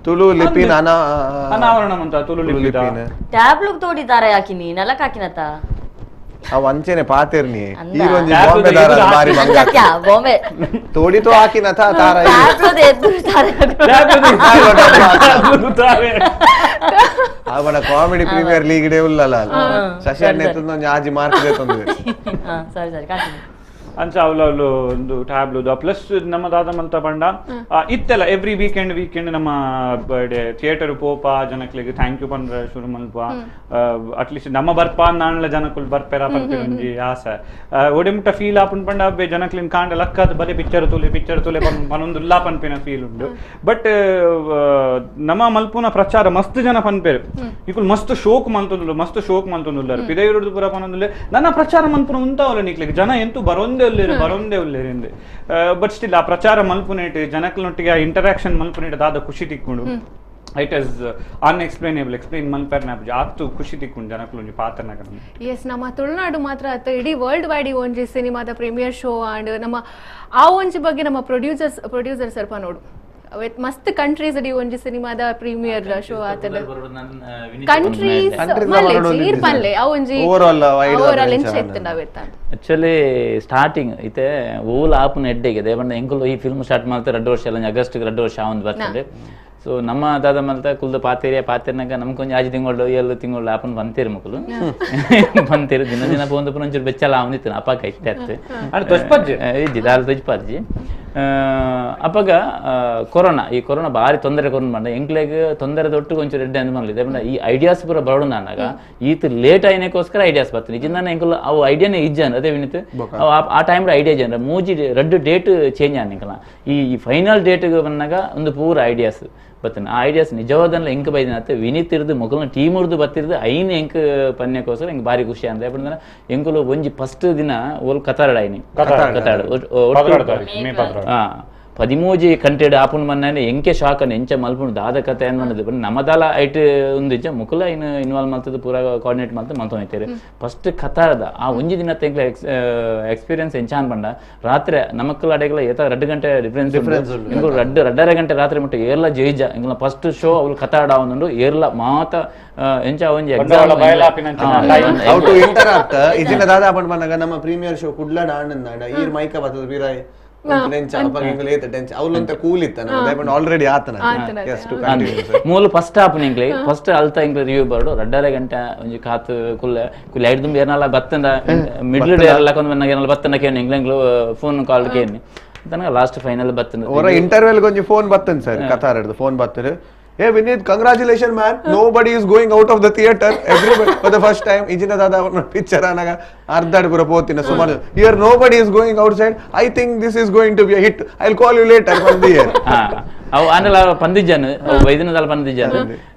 ತುಳು ಲಿಪಿನ ಅನಾವರಣ ಮಂತ ತುಳು ಲಿಪಿನ ಟ್ಯಾಬ್ಲು ತೋಡಿ ತಾರ ಹಾಕಿನಿ ನೆಲಕ್ ಹಾಕಿನತ ಅವ್ ಅಂಚೆನೆ ಪಾತಿರ್ನಿ ಈಗೊಂಜಿ ಬಾಂಬೆ ದಾರ ಮಾರಿ ಬಂಗ ಬಾಂಬೆ ತೋಡಿ ತೋ ಹಾಕಿನ ತಾರ ಅವನ ಕಾಮಿಡಿ ಪ್ರೀಮಿಯರ್ ಲೀಗ್ ಡೇ ಉಲ್ಲಲ್ಲ ಶಶಿಯಣ್ಣ ಎತ್ತೊಂದು ಆಜಿ ಮಾರ್ಕ್ ದೇತೊಂದು ಸರಿ ಸರಿ ಕಾಂಟಿನ್ಯೂ ಅಂಚ ಅವಳು ಒಂದು ಟ್ಯಾಬ್ಲುದು ಪ್ಲಸ್ ನಮ್ಮ ದಾದ ಮಲ್ತ ಪಂಡ ಇತ್ತೆಲ್ಲ ಎವ್ರಿ ವೀಕೆಂಡ್ ನಮ್ಮ ಥಿಯೇಟರ್ ಪೋಪ ಜನಕ್ಲಿಗೆ ಥ್ಯಾಂಕ್ ಯು ಪಂಡ್ರೆ ಶುರು ಮಲ್ಪ ಅಟ್ಲೀಸ್ಟ್ ನಮ್ಮ ಬರ್ಪ ನಾಣ್ಲ ಜನಕ್ಕುಲ್ ಬರ್ಪೆರ ಪಂಪೆ ಒಂಜಿ ಆಸೆ ಒಡೆಮುಟ್ಟ ಫೀಲ್ ಆಪನ್ ಪಂಡ ಬೆ ಜನಕ್ಲಿನ್ ಕಾಂಡ ಲಕ್ಕದ ಬಲೆ ಪಿಕ್ಚರ್ ತುಲೆ ಪನೊಂದು ಉಲ್ಲಾ ಪನ್ಪಿನ ಫೀಲ್ ಉಂಡು ಬಟ್ ನಮ್ಮ ಮಲ್ಪುನ ಪ್ರಚಾರ ಮಸ್ತ್ ಜನ ಪನ್ಪೇರು ಇಕುಲ್ ಮಸ್ತ್ ಶೋಕ್ ಮಲ್ತೊಂದುಲ್ಲಾರು ಪಿದೈರುಡು ಪುರ ಪನೊಂದುಲ್ಲೆ ನನ್ನ ಪ್ರಚಾರ ಮಲ್ಪುನ ಉಂತಾವಲ್ಲ ನಿಕ್ಲಿಗೆ ಜನ ಎಂತೂ ಬರೊಂದೇ ಉಲ್ಲೇರಿಂದೆ ಬಟ್ ಸ್ಟಿಲ್ ಆ ಪ್ರಚಾರ ಮಲ್ಪುನೇಟ್ ಜನಕ್ಲೊಟ್ಟಿಗೆ ಆ ಇಂಟರಾಕ್ಷನ್ ಮಲ್ಪುನೇಟ್ ದಾದ ಖುಷಿ ತಿಕ್ಕೊಂಡು ಇಟ್ ಇಸ್ ಅನ್ಎಕ್ಸ್ಪ್ಲೈನೇಬಲ್ ಎಕ್ಸ್ಪ್ಲೈನ್ ಮಲ್ಪರ್ನ ಆತು ಖುಷಿ ತಿಕ್ಕೊಂಡು ಜನಕ್ಲು ಪಾತ್ರನಾಗ ಎಸ್ ನಮ್ಮ ತುಳುನಾಡು ಮಾತ್ರ ಆತ ಇಡೀ ವರ್ಲ್ಡ್ ವೈಡ್ ಒಂಜಿ ಸಿನಿಮಾದ ಪ್ರೀಮಿಯರ್ ಶೋ ಅಂಡ್ ನಮ್ಮ ಆ ಒಂಜಿ ಬಗ್ಗೆ ನಮ್ಮ ಪ್ರೊಡ್ಯೂಸರ್ ಸರ್ಪ ನೋಡು ಮಸ್ತ್ ಕಂಟ್ರೀಸ್ ಅಡಿ ಒಂಜಿ ಸಿನಿಮಾದ ಪ್ರೀಮಿಯರ್ ಶೋ ಆತದ ಕಂಟ್ರೀಸ್ ಮಲ್ಲೆ ಪಲ್ಲೆ ಆ ಒಂಜಿ ಓವರಾಲ್ ಎಂಚ ಇತ್ತಂಡ ಅವೆತ್ತ ಆಕ್ಚುಲಿ ಸ್ಟಾರ್ಟಿಂಗ್ ಇತ್ತೆ ಓಲ್ ಆಪುನ ಎಡ್ಡೆಗೆ ದೇವಣ್ಣ ಎಂಕುಲು ಈ ಫಿಲ್ಮ್ ಸ್ಟಾರ್ಟ್ ಮಾಡ್ತಾರೆ 2 ವರ್ಷ ಎಲ್ಲ ಆಗಸ್ಟ್ 2 ವರ್ಷ ಒಂದು ಬರ್ತದೆ ಸೊ ನಮ್ಮ ದಾದ ಮಲ್ತ ಕುಲ್ದು ಪಾತಿರ್ನಾಗ ನಮ್ಗೆ ಕೊಂಚ 5 ತಿಂಗಳು 7 ತಿಂಗಳು ಆಪನ್ ಬಂತೀರಿ ಮಕ್ಕಳು ಬಂತೀರಿ ದಿನ ಪೋಂದು ಒಂಚೂರು ಬೆಚ್ಚಲ ಅವನಿತ್ತು ಅಪ್ಪಾಗ ಇತ್ತೆ ಇಜ್ಜಿ ದಾಲ್ ತೊಜ್ಪಾಜ್ಜಿ ಅಪ್ಪಾಗ ಕೊರೋನಾ ಭಾರಿ ತೊಂದರೆ ಬಂಡ ಎಂಕ್ಲೆಗ್ ತೊಂದರೆ ದೊಟ್ಟು ಕೊಂಚೂರು ಎಡ್ಡೆ ಅಂತ ಮಾಡ್ಲಿದೆ ಈ ಐಡಿಯಾಸ್ ಪೂರ ಬರೋಣ ನಾನಾಗ ಈತ್ ಲೇಟ್ ಆಯ್ನಕ್ಕೋಸ್ಕರ ಐಡಿಯಾಸ್ ಬರ್ತೀನಿ ಇಜಿಂದ ಎಂಕಲ್ ಅವು ಐಡಿಯಾನೇ ಇಜ್ಜನ್ ಅದೇ ವಿನಿತ್ ಆ ಟೈಮ್ ಐಡಿಯಾ ಜನ ಮೂಜಿ 2 ಡೇಟ್ ಚೇಂಜ್ ಆನಿಕಲ್ಲ ಈ ಫೈನಲ್ ಡೇಟ್ ಬಂದಾಗ ಒಂದು ಪೂರ ಐಡಿಯಾಸ್ ಬರ್ತೇನೆ ಆ ಐಡಿಯಾಸ್ ನಿಜವಾದಲ್ಲ ಎಂಕ್ ಬೈದಿನ ವಿನೀತ್ ಇರ್ದು ಮೊಗಲ್ನ ಟೀಮ್ ಉರ್ದು ಬತ್ತಿರ್ದು ಐನ್ ಎಂಕ್ ಪನ್ಯಕ್ಕೋಸ್ಕರ ಎಂಕ್ ಭಾರಿ ಖುಷಿ ಅಂತ ಯಾಕಂದ್ರೆ ಎಂಕುಲು ಒಂಜಿ ಫಸ್ಟ್ ದಿನ ಓಲ್ ಕತಾರಡ್ ಐನಿ ಕತಾರಡ್ 13 ಕಂಟೆಡ್ ಆಪುನ್ ಮನ್ನಾನೆ ಎಂಕೆ ಶಾಕ್ ಅನ್ನ ಎಂಚ ಮಲ್ಪುಂಡು ದಾದ ಕತೆ ಏನ್ ಮಾಡಿದ್ರು ಬಟ್ ನಮ್ಮದಲ್ಲ ಐಟ್ ಒಂದು ಇಜ್ಜ ಮುಕುಲ ಇನ್ನು ಇನ್ವಾಲ್ವ್ ಮಾಡ್ತದ್ದು ಪೂರ ಕೋಆರ್ಡಿನೇಟ್ ಮಾಡ್ತಾ ಮಲ್ತೊಂದಿತ್ತೇರಿ ಫಸ್ಟ್ ಕತಾರದ ಆ ಒಂಜಿ ದಿನ ತೆಂಕ್ಲ ಎಕ್ಸ್ಪೀರಿಯನ್ಸ್ ಎಂಚಾನ್ ಬಂಡ ರಾತ್ರಿ ನಮಕ್ಕಲ ಅಡೆಗಲ ಏತ 2 ಗಂಟೆ ಡಿಫರೆನ್ಸ್ ಇಂಗು 2.5 ಗಂಟೆ ರಾತ್ರಿ ಮುಟ್ಟ ಏರ್ಲ ಜೈಜ ಇಂಗ್ಲ ಫಸ್ಟ್ ಶೋ ಅವ್ಲು ಕತಾಡ ಅವನೊಂದು ಏರ್ಲ ಮಾತ ಎಂಚ ಒಂಜಿ ಎಕ್ಸಾಮ್ ಹೌ ಟು ಇಂಟರಾಕ್ಟ್ ಇಜಿನ ದಾದ ಆಪನ್ ಬಂದಾಗ ನಮ್ಮ ಪ್ರೀಮಿಯರ್ ಶೋ ಕುಡ್ಲ ನಾಂಡ ಈರ್ ಮೈಕ ಬರ್ತದ ಬೀರಾಯ್ ಮೂಲ ಫಸ್ಟ್ ಹಾಪ್ ನಿಂಗ್ಲಿ ಫಸ್ಟ್ ಅಲ್ತಾ ಇಂಗ್ಲಿ ರಿವ್ಯೂ ಬರ್ಡು 2.5 ಗಂಟೆ ಒಂಜಿ ಕಾತು ಕುಲ್ಲ ಐಡ್ ದುಂಬಿ ಏನಲ್ಲ ಬತ್ತಂದ ಮಿಡ್ಲ್ ಡೇ ಎಲ್ಲ ಕೊಂದು ಏನಲ್ಲ ಬತ್ತನ ಕೇಳಿ ಇಂಗ್ಲೆಂಗ್ಲು ಫೋನ್ ಕಾಲ್ ಕೇಳಿ ತನಕ ಲಾಸ್ಟ್ ಫೈನಲ್ ಬತ್ತಂದ ಅವರ ಇಂಟರ್ವೆಲ್ ಗೊಂಜಿ ಫೋನ್ ಬತ್ತನ್ ಸರ್ ಕತಾರಡ್ದು ಫೋನ್ ಬತ್ತರು Hey Vinith, congratulations man. Nobody is going out of the theater. Everybody for the first time. Ijina dada picture anaga ardad pura potina sumaru. Here nobody is going outside. I think this is going to be a hit. I'll call you later from the year. ಅವು ಆನೆಲ್ಲ ಪಂದಿಜ್ಜಾನು ವೈದ್ಯನದಲ್ಲ ಪಂದಿಜ್ಜಾನು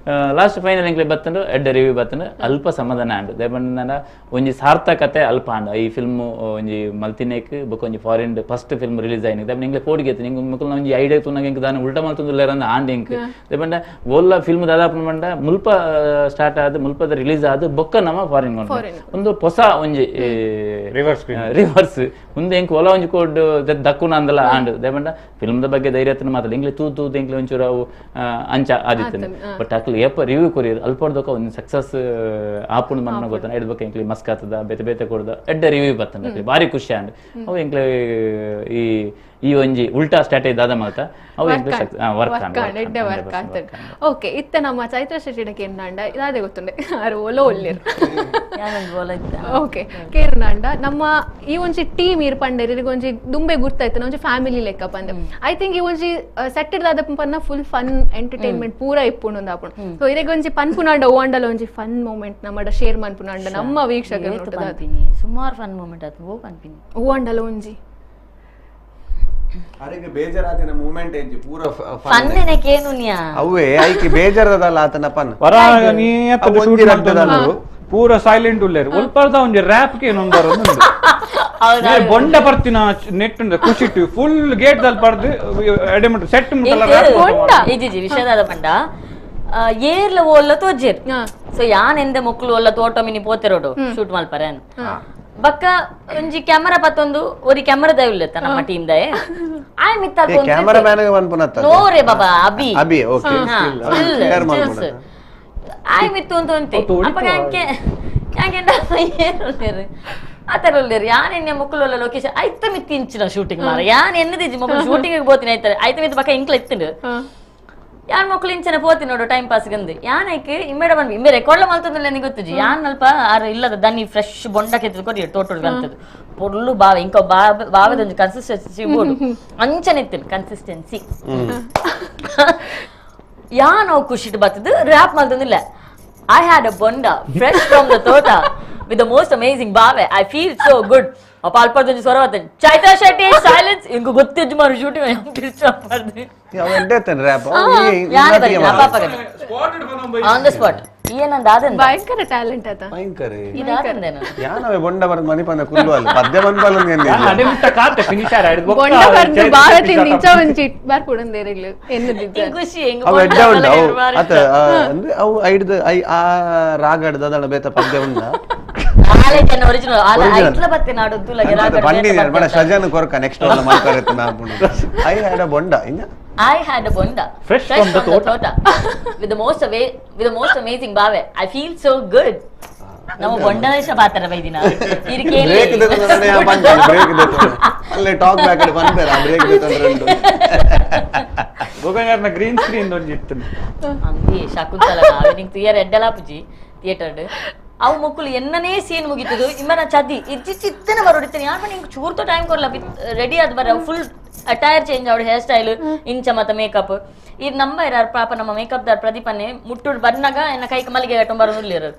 last final ಎಂಕ್ಲೆ ಬತ್ತಂಡು ಎಡ್ಡ review ಬತ್ತಂಡು ಅಲ್ಪ ಸಮಾಧಾನ ಆಂಡು ದೇಪಂಡ ಒಂಜಿ ಸಾರ್ಥಕತೆ ಅಲ್ಪ ಆಂಡು ಈ film ಒಂಜಿ ಮಲ್ತಿನೇಕ್ ಬೊಕ ಒಂಜಿ ಫಾರಿನ್ ಫಸ್ಟ್ ಫಿಲ್ಮ್ ರಿಲೀಸ್ ಆಯ್ನಿ ದೇಪ ನಿಂಗ್ಲೆ ಪೋಡಿಗೆತ್ತು ನಿಂಗೆ ಮುಕ್ಕಲ್ನ ಒಂಜಿ ಐಡಿಯಾ ತುನಾಗ ಎಂಕ್ ದಾನ ಉಲ್ಟಾ ಮಲ್ತೊಂದುಲ್ಲೇರಂದ ಆಂಡ್ ಎಂಕ್ ದೇಪಂಡ ಓಲ್ಲ ಫಿಲ್ಮ್ ದಾದಾಪನ ಮಂಡ ಮುಲ್ಪ ಸ್ಟಾರ್ಟ್ ಆದ ಮುಲ್ಪದ ರಿಲೀಸ್ ಆದ ಬೊಕ್ಕ ನಮ್ಮ ಫಾರಿನ್ ಒಂದು ಹೊಸ ಒಂಜಿ ರಿವರ್ಸ್ ಮುಂದೆ ಎಂಕ್ ಒಲ ಒಂಜಿ ಕೋಡ್ ದಕ್ಕುನ ಅಂದಲ್ಲ ಆಂಡು ದೇಪಂಡ ಫಿಲ್ಮ್ದ ಬಗ್ಗೆ ಧೈರ್ಯತನ ಮಾತಾಡ ಇಂಗ್ಲೆ ತೂ ಎಂಕ್ಲೆ ಒಂಚೂರು ಅವು ಅಂಚ ಆದಿತ್ತನೆ ಬಟ್ ಅಕ್ಲಿ ಏಪ ರಿವ್ಯೂ ಕೊರಿಯರ್ ಅಲ್ಪಡ್ದಕ್ಕ ಒಂದು ಸಕ್ಸಸ್ ಆಪುಂಡು ಮನ್ನ ಗೊತ್ತಾನ ಎಡ್ಬೇಕು ಎಂಕ್ಲಿ ಮಸ್ಕ್ ಆತದ ಬೇತೆ ಕೊಡ್ದ ಎಡ್ಡ ರಿವ್ಯೂ ಬತ್ತಂಡ ಭಾರಿ ಖುಷಿ ಅಂಡ್ ಅವು ಎಂಕ್ಲೆ ಈ ಒಂಜಿ ಉಲ್ಟಾ ಸ್ಟ್ರಾಟಜಿ ದಾದ ಮಾತ ಅವು ಎಂಕ್ಲೆ ವರ್ಕ್ ಆಗ್ತದೆ ಓಕೆ ಇತ್ತ ನಮ್ಮ ಚೈತ್ರ ಶೆಟ್ಟಿಡಕ್ಕೆ ಏನಾಂಡ ಇದಾದೆ ಗೊತ್ತುಂಡೆ ಆರು ಒಲೋ ಒಳ್ಳೆರು ಓಕೆ ಕೇರ್ನಾಂಡ ನಮ್ಮ ಈ ಒಂಜಿ ಟೀಮ್ ಇರ್ ಪಂಡೇರಿ ಒಂಜಿ ದುಂಬೆ ಗುರ್ತಾಯ್ತಾನ ಒಂಜಿ ಫ್ಯಾಮಿಲಿ ಲೆಕ್ಕ ಪಂದೆ ಐ ಥಿಂಕ್ ಈ ಒಂಜಿ ಸೆಟ್ಟೆಡ್ ದಾದ ಪನ್ನ ಫುಲ್ ಫನ್ ಎಂಟರ್ಟೈನ್ಮೆಂಟ್ ಪೂರ ಇಪ್ಪುಂಡು ಆಪುಂಡು ಸೊ ಇರೆಗ್ ಒಂಜಿ ಪನ್ಪುನಾಂಡ ಓಂಡಲ ಒಂಜಿ ಫನ್ ಮೂಮೆಂಟ್ ನಮ್ಮಡ ಶೇರ್ ಮನ್ಪುನಾಂಡ ನಮ್ಮ ವೀಕ್ಷಕರು ಸುಮಾರು ಫನ್ ಮೂಮೆಂಟ್ ಆತು ಓ ಪನ್ಪಿನಿ ಓಂಡಲ ಒಂಜಿ ಅರೆಗೆ ಬೇಜಾರಾತಿನ ಮೂಮೆಂಟ್ ಎಂಜಿ ಪೂರ ಫನ್ನೆನೆ ಕೇನುನ್ಯಾ ಅವೇ ಐಕಿ ಬೇಜಾರದಲ್ಲ ಆತನ ಪನ್ ವರಾಗ ನೀ ಒಂಜಿ ರಡ್ಡದಲ್ಲೂ ಪೂರ ಸೈಲೆಂಟ್ ಉಳ್ಳೇರು ಒಲ್ಪರ್ದ ಒಂಜಿ ರ್ಯಾಪ್ ಗೆ ನೊಂದರ ಬೊಂಡ ಬರ್ತಿನ ನೆಟ್ ಉಂಡ ಖುಷಿಟ್ಟು ಫುಲ್ ಗೇಟ್ ದಲ್ಲಿ ಪರ್ದು ಎಡೆಮಂಟ್ ಸೆಟ್ ವಿಷಯದ ಪಂಡ ಏರ್ಲ ಓಲ್ಲ ತೋಜೇರ್ ಸೊ ಯಾನ್ ಎಂದೆ ಮಕ್ಕಳು ಒಲ್ಲ ತೋಟ ಮಿನಿ ಪೋತೆರೋಡು ಶೂಟ್ ಮಲ್ಪರೇನ್ ಬಕ್ಕ ಒಂಜಿ ಕ್ಯಾಮರಾ ಪತ್ತೊಂದು ಒರಿ ಕ್ಯಾಮರಾ ದಯ ಉಳ್ಳತ್ತ ನಮ್ಮ ಟೀಮ್ ದಯ ಆಯ್ ಮಿತ್ತ ಕ್ಯಾಮರಾ ಮ್ಯಾನ್ ಗೆ ಬಂದ್ಪನತ್ತ ನೋರೆ ಬಾಬಾ ಅಬಿ ಓಕೆ ಆಯ್ ಮಿತ್ತು ಅಂತ ಅಂತೆ ಅಪ್ಪ ಯಾಕೆ ಏರುಳ್ಳೇರು ಆತರ ಉಳ್ಳೇರು ಯಾನ್ ಎಣ್ಣೆ ಮಕ್ಕಳು ಲೊಕೇಶನ್ ಐತ ಮಿತ್ತಿ ಇಂಚಿನ ಶೂಟಿಂಗ್ ಮಾರ ಯಾನ್ ಎನ್ನದಿಜ್ಜಿ ಮಕ್ಕಳು ಶೂಟಿಂಗ್ ಬೋತೀನಿ ಆಯ್ತಾರೆ ಐತ ಮಿತ್ತು ಬಕ್ಕ ಇಂಕ್ಲ ಎತ್ತಿಂಡು ಯಾನ್ ಮಕ್ಕಳು ಇಂಚನೆ ಪೋತಿ ನೋಡು ಟೈಮ್ ಪಾಸ್ ಗಂದು ಯಾನೈಕೆ ಇಮ್ಮೇಡ ಬಂದ್ವಿ ಇಮ್ಮೆ ರೆಕಾರ್ಡ್ ಮಲ್ತದಲ್ಲ ನನಗೆ ಗೊತ್ತಿಜ್ಜಿ ಯಾನ್ ಅಲ್ಪ ಆರು ಇಲ್ಲದ ದನಿ ಫ್ರೆಶ್ ಬೊಂಡ ಕೆತ್ತದ ಕೊಡಿ ತೋಟೋಡ್ ಅಂತದ್ದು ಪೊರ್ಲು ಬಾವೆ ಇಂಕ ಬಾವೆದೊಂದು ಕನ್ಸಿಸ್ಟೆನ್ಸಿ ಬೋಡು ಅಂಚನೆ ಇತ್ತಿಲ್ಲ ಕನ್ಸಿಸ್ಟೆನ್ಸಿ ಯಾನ್ ಅವು ಖುಷಿಟ್ ಬರ್ತದ ರ್ಯಾಪ್ ಮಲ್ತದಿಲ್ಲ ಐ ಹ್ಯಾಡ್ ಅ ಬೊಂಡ ಫ್ರೆಶ್ ಫ್ರಮ್ ದ ತೋಟ with the most amazing bave. I feel so good. ಅಪ್ಪ ಅಲ್ಪದೊಂದು ಸ್ವರ ಬರ್ತದೆ ಚೈತ್ರಾ ಶೆಟ್ಟಿ ಸೈಲೆನ್ಸ್ ಇಂಕ ಗೊತ್ತಿಜ್ಜು ಮಾರು ಶೂಟಿಂಗ್ ಪಿರ್ಚಾಪರ್ದು ಆನ್ ದ ಸ್ಪಾಟ್ ಏನಂದ ಅದನ್ನ ಭಯಂಕರ ಟ್ಯಾಲೆಂಟ್ ಆತ ಭಯಂಕರ ಇದಾದಂದೇನ ಯಾನವೆ ಬೊಂಡ ಬರದ್ ಮನಿ ಪಂದ ಕುಲ್ಲು ಅಲ್ಲ ಪದ್ಯ ಬಂದ್ಬಲ್ಲ ಅಡೆಮಿತ್ತ ಕಾತೆ ಫಿನಿಶರ್ ಆಯ್ತು ಬೊಂಡ ಬರ್ದು ಬಾರತಿ ನಿಂಚ ಒಂಚಿ ಬಾರ್ ಪುಡಂದೇರಿಲ್ಲ ಎನ್ನದಿದ್ದ ಖುಷಿ ಹೆಂಗ ಅವ ಎಡ್ಡ ಉಂಡ ಅತ ಅಂದ್ರೆ ಅವು ಐಡ್ದ ಆ ರಾಗ ಹಿಡ್ದ ಅದನ್ನ ಬೇತ ಪದ್ಯ ಉಂಡ ಆಲೇಜನ ಒರಿಜಿನಲ್ ಆಲ ಐಟ್ಲ ಬತ್ತೆ ನಾಡೊಂದು ಲಗೆ ರಾಗ ಬಂಡಿ ಬಡ ಸಜನ ಕೊರಕ ನೆಕ್ಸ್ಟ್ ಒಲ್ಲ ಮಾತಾಡತ್ತೆ ನಾ ಪುಣ ಐ ಹ್ಯಾಡ್ ಅ ಬೊಂಡ ಇನ್ನ I had a bonda fresh from the tota with the most amazing bave. I feel so good. ನಾವು ಬೊಂಡ ದೇಶ ಪಾತ್ರ ಬೈದಿನ ಇದಕ್ಕೆ ಬ್ರೇಕ್ ದೆ ತೊಂದ್ರೆ ಯಾ ಬಂದ ಬ್ರೇಕ್ ದೆ ತೊಂದ್ರೆ ಅಲ್ಲೇ ಟಾಕ್ ಬ್ಯಾಕ್ ಅಡಿ ಬಂದೆ ಆ ಬ್ರೇಕ್ ದೆ ತೊಂದ್ರೆ ಉಂಟು ಗೋಗಂಗರ್ನ ಗ್ರೀನ್ ಸ್ಕ್ರೀನ್ ಒಂದು ಇತ್ತು ಅಂದಿ ಶಕುಂತಲ ನಾವಿನಿಂಗ್ ತಿಯರ್ ಎಡ್ಡಲ ಪುಜಿ ಥಿಯೇಟರ್ ಅವು ಮಕ್ಕಳು ಎನ್ನನೇ ಸೀನ್ ಮುಗಿತದು ಇಮ್ಮನ ಚದ್ದಿ ಇಜ್ಜಿ ಚಿತ್ತನೆ ಬರೋಡಿತೀನಿ ಯಾರು ನಿಂಗೆ ಚೂರ್ತು ಟೈಮ್ ಕೊಡ್ಲ ರೆಡಿ ಆದ್ ಬರ ಫುಲ್ ಅಟೈರ್ ಚೇಂಜ್ ಅವಳು ಹೇರ್ ಸ್ಟೈಲ್ ಇಂಚ ಮತ್ತ ಮೇಕಪ್ ಇದು ನಮ್ಮ ಇರಾರ ಪಾಪ ನಮ್ಮ ಮೇಕಪ್ ದಾರ್ ಪ್ರದೀಪನ್ನೇ ಮುಟ್ಟು ಬಂದಾಗ ಎನ್ನ ಕೈಗೆ ಮಲ್ಲಿಗೆ ಕಟ್ಟೊಂಡ್ ಬರೋದು ಇರೋದು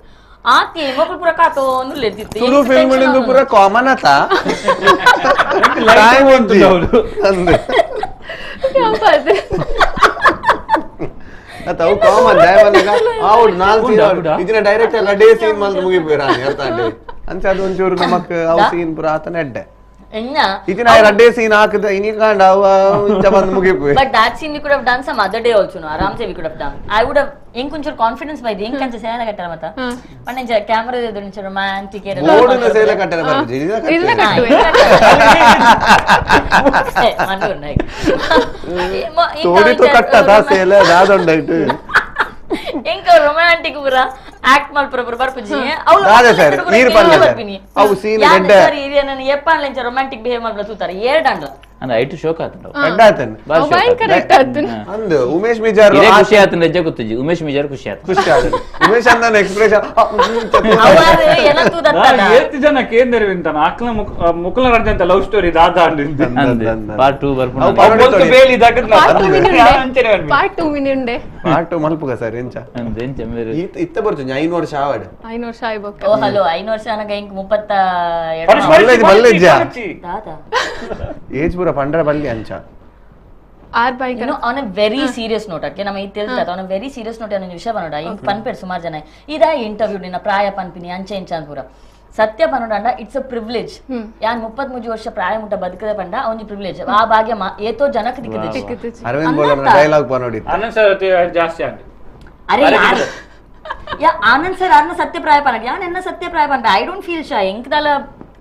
ಆತಿ ಮಕ್ಕಳು ಪೂರ ಕಾತೋ ಒಂದು ಇರ್ತಿತ್ತು ತುಳು ಫಿಲ್ಮ್ ಗಳಿಂದ ಪೂರ ಕಾಮನ್ ಆತ ಟೈಮ್ ಉಂಟು ಅಂದ್ರೆ ಅವು ಕಾಮನ್ ದಯವಲ್ಲ ಔಟ್ ನಾಲ್ಕು ಇದನ್ನ ಡೈರೆಕ್ಟ್ ಎಲ್ಲ ಡೇ ಸೀನ್ ಮಾತ್ರ ಮುಗಿಬೇರಾನಿ ಹೇಳ್ತಾಂಡೆ ಅಂತ ಅದು ಒಂಚೂರು ನಮಕ್ ಅವು ಸೀನ್ ಪೂರ ಆತನ ಎಡ್ಡೆ ಇದನ್ನ ರಡ್ಡೆ ಸೀನ್ ಹಾಕಿದ ಇನ್ನಿಕಾಂಡ ಅವ ಇಂಚ ಬಂದು ಮುಗಿಬೇಕು but that scene we could have done some other day also no aram se we could have done I would have inkunchur confidence by the inkanche seyala kattara mata pannenja camera edu nincha romantic era ಓಡನ sale ಕಟ್ಟರ ಬರ್ಜಿ ಇಲ್ಲ ಕಟ್ಟು mandu nai ತೋಡಿ ತೋ ಕಟ್ಟದ sale ದಾದೊಂಡೈತು ಎಂಕ romantic ಪೂರ act ಮಾಡ್ಪುರ ಬರ್ಪುಜಿ ಅವಳು ದಾದೆ sir ನೀರ್ ಪಲ್ಲ ಅವು scene red ಸರಿ ಇದೆ ನಾನು ಎಪ್ಪಾನ್ಲೆಂಚ ರೊಮ್ಯಾಂಟಿಕ್ ಬಿಹೇವ್ ಮಾಡ್ಲ ತೂತಾರ ಎರಡಂಡ ಅಂದ್ರೆ ಐಟು ಶೋಕ್ ಆತಂಡ ರೆಡ್ ಆತನ್ ಭಯಂಕರ ಇಟ್ಟ ಅದನ್ನ ಅಂದು ಉಮೇಶ್ ಮಿಜಾರ್ ಖುಷಿ ಆತನ ರಜೆ ಗೊತ್ತಿಜ್ಜಿ ಉಮೇಶ್ ಮಿಜಾರ್ ಖುಷಿ ಆತ ಖುಷಿ ಆತ ಉಮೇಶ್ ಅಂದನ ಎಕ್ಸ್ಪ್ರೆಷನ್ ಅವರು ಏನ ತೂದತ್ತಲ್ಲ ಎಷ್ಟು ಜನ ಕೇಂದ್ರ ವಿಂತನ ಅಕ್ಲ ಮುಕುಲ ರಜಂತ ಲವ್ ಸ್ಟೋರಿ ದಾದ ಅಂದಿದ್ದೆ ಪಾರ್ಟ್ 2 ಬರ್ಪುನ ಅವತ್ತು ಬೇಲಿ ದಾಕದ ಪಾರ್ಟ್ 2 ಮಿನಿಂಡೆ ಪಾರ್ಟ್ 2 ಮಲ್ಪುಗ ಸರ್ ಎಂಚ ಎಂಚ ಮೇರೆ ಇತ್ತ ಬರ್ತು 5 ವರ್ಷ ಆವಡೆ 5 ವರ್ಷ ಆಯ್ಬೇಕು ಓ ಹಲೋ 5 ವರ್ಷ ನನಗೆ ಇಂಕ 32 ಮಲ್ಲೆಜ್ಜ ದಾದಾ ಏಜ್ ಪೂರ ಪಂಡ್ರ ಬಲ್ಲಿ ಅಂಚ ಆರ್ ಭಯಂಕರ on a very serious note ಅಕ್ಕೆ ನಮ್ಮ ಇದು ತಿಳಿದ on a very serious note ಅನ್ನೋ ವಿಷಯ ಬನ್ನೋಡ ಇಂಕ ಪನ್ಪೇರ್ ಸುಮಾರು ಜನ ಇದ ಇಂಟರ್ವ್ಯೂ ನಿನ್ನ ಪ್ರಾಯ ಪನ್ಪಿನಿ ಅಂಚೆ ಇಂಚ ಅಂತ ಪೂರ ಸತ್ಯ ಪನ್ನೋಡ ಇಟ್ಸ್ ಅ ಪ್ರಿವಿಲೇಜ್ ಯಾನ್ 33 ವರ್ಷ ಪ್ರಾಯ ಮುಟ್ಟ ಬದುಕದೆ ಪಂಡ ಒಂಜಿ ಪ್ರಿವಿಲೇಜ್ ಆ ಭಾಗ್ಯ ಏತೋ ಜನಕ್ಕೆ ದಿಕ್ಕದೆ ಅರವಿಂದ್ ಬೋಳನ ಡೈಲಾಗ್ ಪನ್ನೋಡಿ ಆನಂದ್ ಸರ್ ಜಾಸ್ತಿ ಆಗಿ ಅರೆ ಯಾರು ಯಾ ಆನಂದ್ ಸರ್ ಅನ್ನ ಸತ್ಯ ಪ್ರಾಯ ಪನ್ನಡ ಯಾನ್ ಎನ್ನ ಸತ್ಯ ಪ್ರಾಯ ಪಂಡ ಐ ಡೋಂಟ್ ಫೀಲ್ ಶೈ ಇಂಕದಲ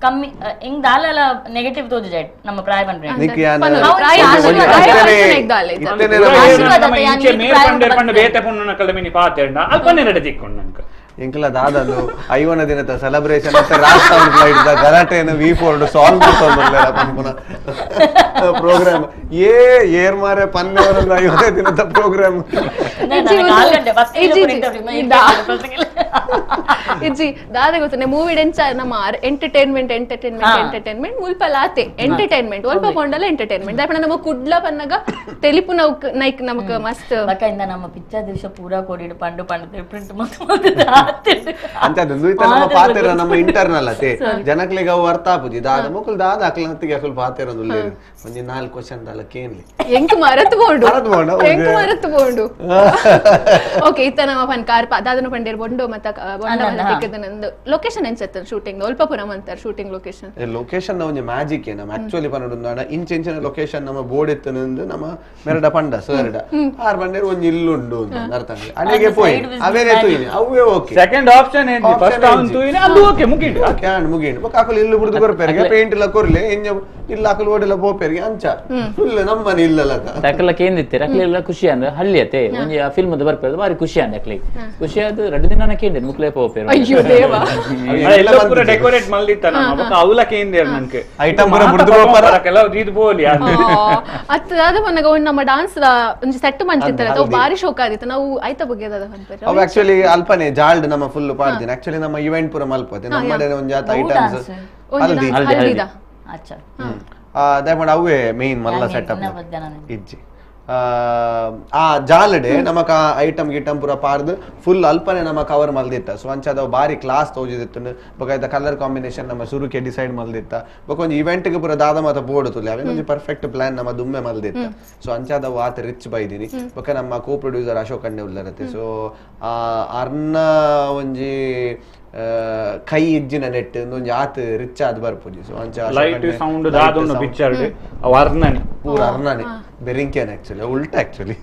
ಕಮ್ಮಿ ಹಿಂಗ್ ದಾಲೆಲ್ಲ ನೆಗೆಟಿವ್ ತೋಜೆ ನಮ್ಮ ಪ್ರಾಯ ಪಂಡ್ರೆ ಇಂಕಲ ದಾದಲು 5 ದಿನದ ಸೆಲೆಬ್ರೇಷನ್ ಅಂತ ರಾಷ್ಟ್ರ ಫ್ಲೈಟ್ ಗಲಾಟೆಯನ್ನು V4 ಸಾಲ್ವ್ ಮಾಡ್ಕೊಂಡು ಪ್ರೋಗ್ರಾಮ್ ಏರ್ ಮಾರೆ ಪನ್ನೆವರಲ್ಲ 5 ದಿನದ ಪ್ರೋಗ್ರಾಮ್ ಇಜ್ಜಿ ದಾದ ಗೊತ್ತನೆ ಮೂವಿ ಡೆಂಚ ನಮ್ಮ ಎಂಟರ್ಟೈನ್ಮೆಂಟ್ ಮುಲ್ಪಲಾತೆ ಎಂಟರ್ಟೈನ್ಮೆಂಟ್ ಒಲ್ಪ ಕೊಂಡಲ್ಲ ಎಂಟರ್ಟೈನ್ಮೆಂಟ್ ದಾಯಪಣ ನಮ್ಮ ಕುಡ್ಲ ಪನ್ನಗ ತೆಲಿಪು ನೈಕ್ ನಮಕ್ ಮಸ್ತ್ ಬಕೈಂದ ನಮ್ಮ ಪಿಕ್ಚರ್ ದಿವಸ ಪೂರಾ ಕೋಡಿಡ್ ಪಂಡು ಪ್ರಿಂಟ್ ಮತ್ತೆ ಅಂತದ್ದು ನಮ್ಮ ಪಾತೆರ ನಮ್ಮ ಇಂಟರ್ನಲ್ ಅತೆ ಜನಕ್ಲೆಗ ಅವು ಅರ್ಥ ಆಪುಜಿ ದಾದ ಮುಕುಲ್ ದಾದ ಅಕ್ಲಂತಿಗೆ ಅಕುಲ್ ಪಾತೆರ ಒಂದು ಒಂಜಿ 4 ಕ್ವೆಶ್ಚನ್ ದಾಲ ಕೇನ್ಲಿ ಎಂಕ್ ಮರತು ಬೋಂಡು ಓಕೆ ಇತ್ತ ನಮ್ಮ ಪನ್ ಕಾರ್ ದಾದನ ಪಂಡೇರ್ ಬೊಂಡ ಉಂಡು ಮತ್ತೆ ಲೊಕೇಶನ್ ಎನ್ಸತ್ತ ಶೂಟಿಂಗ್ ಒಲ್ಪಪುರಂ ಅಂತಾರೆ ಶೂಟಿಂಗ್ ಲೊಕೇಶನ್ ಲೊಕೇಶನ್ ಒಂಜಿ ಮ್ಯಾಜಿಕ್ ನಮ್ಮ ಆಕ್ಚುಲಿ ಪನ್ನಡ ಇಂಚಿನ ಲೊಕೇಶನ್ ನಮ್ಮ ಬೋರ್ಡ್ ಎತ್ತನಂದು ನಮ್ಮ ಮೆರಡ ಪಂಡ ಸರ್ಡ ಆರ್ ಬಂಡೆ ಒಂಜಿ ಇಲ್ಲುಂಡು ಅರ್ಥ ಅಲ್ಲಿಗೆ ಪೋಯಿ ಅವೇನೇ ತೂಯಿನಿ ಅವೇ ಓಕೆ ಸೆಕೆಂಡ್ ಆಪ್ಷನ್ ಏನು ಫಸ್ಟ್ ಅವನ್ ತೂಯಿನಿ ಅದು ಓಕೆ ಮುಗಿಂಡು ಮುಗಿಂಡು ಬಕಾಕಲು ಇಲ್ಲು ಬುರ್ದು ಕೊರ್ಪೆರ್ಗೆ ಪೇಂಟ್ ಇಲ್ಲ ಕೊರ್ಲೆ ಎಂಜ ಇಲ್ಲ ಅಕಲು ಓಡೆಲ್ಲ ಬೋಪೆರ್ಗೆ ಅಂಚ ಫುಲ್ ನಮ್ಮನೆ ಇಲ್ಲಲ್ಲ ಅಕಲ ಕೇಂದಿತ್ತೆ ಅಕಲೆಲ್ಲ ಖುಷಿ ಅಂದ್ರೆ ಹಳ್ಳಿಯತೆ ಒಂಜಿ ಆ ಫಿಲ್ಮ್ ಬರ್ಪೇರು ಬಾರಿ ಖುಷಿ ಅಂದ ಅಕ್ಲಿ ಖುಷಿ ಅದು 2 ದಿನ ಕೇಂದೆ ಮುಕ್ಲೆ ಪೋಪೇರು ಅಯ್ಯೋ ದೇವ ಎಲ್ಲ ಪೂರ ಡೆಕೋರೇಟ್ ಮಲ್ದಿತ್ತ ನಮ್ಮ ಅವಲ ಕೇಂದೆ ನಂಗೆ ಐಟಮ್ ಪೂರ ಬುರ್ದು ಬೋಪರ ಕೆಲವು ರೀತಿ ಬೋಲಿ ಅದಾದ ಮನಗ ಒಂದು ನಮ್ಮ ಡಾನ್ಸ್ ಒಂಜಿ ಸೆಟ್ ಮಂತಿತ್ತಾರೆ ಅದು ಬಾರಿ ಶೋಕ ಆದಿತ್ತು ನಾವು ಐತ ಬಗ್ಗೆ ಅದ ಅನ್ಪೇರು ಅವು ಆಕ್ಚುಲಿ ಅಲ್ಪನೆ ಜಾಲ್ಡ್ ನಮ್ಮ ಫುಲ್ ಪಾಡ್ದಿನ ಆಕ್ಚುಲಿ ನಮ್ಮ ಇವೆಂಟ್ ಪೂರ ಮಲ್ಪತೆ ನಮ್ಮಡೆ ಒಂಜಿ ಆತ ಐಟಮ್ಸ್ ಹಲ್ದಿದ ಅಚ್ಚಾ ದಯಮಾಡ ಅವೇ ಮೇನ್ ಮಲ್ಲ ಸೆಟಪ್ ಇಜ್ಜಿ ಆ ಜಾಲಡೆ ನಮಕ ಐಟಮ್ ಗಿಟಮ್ ಪೂರ ಪಾರ್ದು ಫುಲ್ ಅಲ್ಪನೆ ನಮ್ಮ ಕವರ್ ಮಲ್ದಿತ್ತ ಸೊ ಅಂಚದ ಬಾರಿ ಕ್ಲಾಸ್ ತೋಜಿದಿತ್ತು ಬೊಕ ಕಲರ್ ಕಾಂಬಿನೇಷನ್ ನಮ್ಮ ಸುರುಕೆ ಡಿಸೈಡ್ ಮಲ್ದಿತ್ತ ಬೊಕ ಒಂಜಿ ಇವೆಂಟ್ ಗೆ ಪೂರ ದಾದ ಮಾತ ಬೋರ್ಡ್ ತುಲೆ ಅವೇನು ಒಂಜಿ ಪರ್ಫೆಕ್ಟ್ ಪ್ಲಾನ್ ನಮ್ಮ ದುಮ್ಮೆ ಮಲ್ದಿತ್ತ ಸೊ ಅಂಚದ ವಾತ ರಿಚ್ ಬೈದಿನಿ ಬೊಕ ನಮ್ಮ ಕೋ ಪ್ರೊಡ್ಯೂಸರ್ ಅಶೋಕ್ ಕಂಡೆ ಉಳ್ಳರತೆ ಸೊ ಅರ್ನ ಒಂಜಿ ಕೈ ಇಜ್ಜಿನ ನೆಟ್ ಒಂಜಿ ಆತ್ ರಿಚ್ ಆದ್ ಬರ್ಪುಜಿ ಸೊ ಅಂಚ ಲೈಟ್ ಸೌಂಡ್ ದಾದೊಂದು ಪಿಕ್ಚರ್ ಅವ ಅರ್ನನಿ ಪೂರ ಅರ್ನನಿ ಬೆರಿಂಕೇನ್ ಆಕ್ಚುಲಿ ಉಲ್ಟಾ ಆಕ್ಚುಲಿ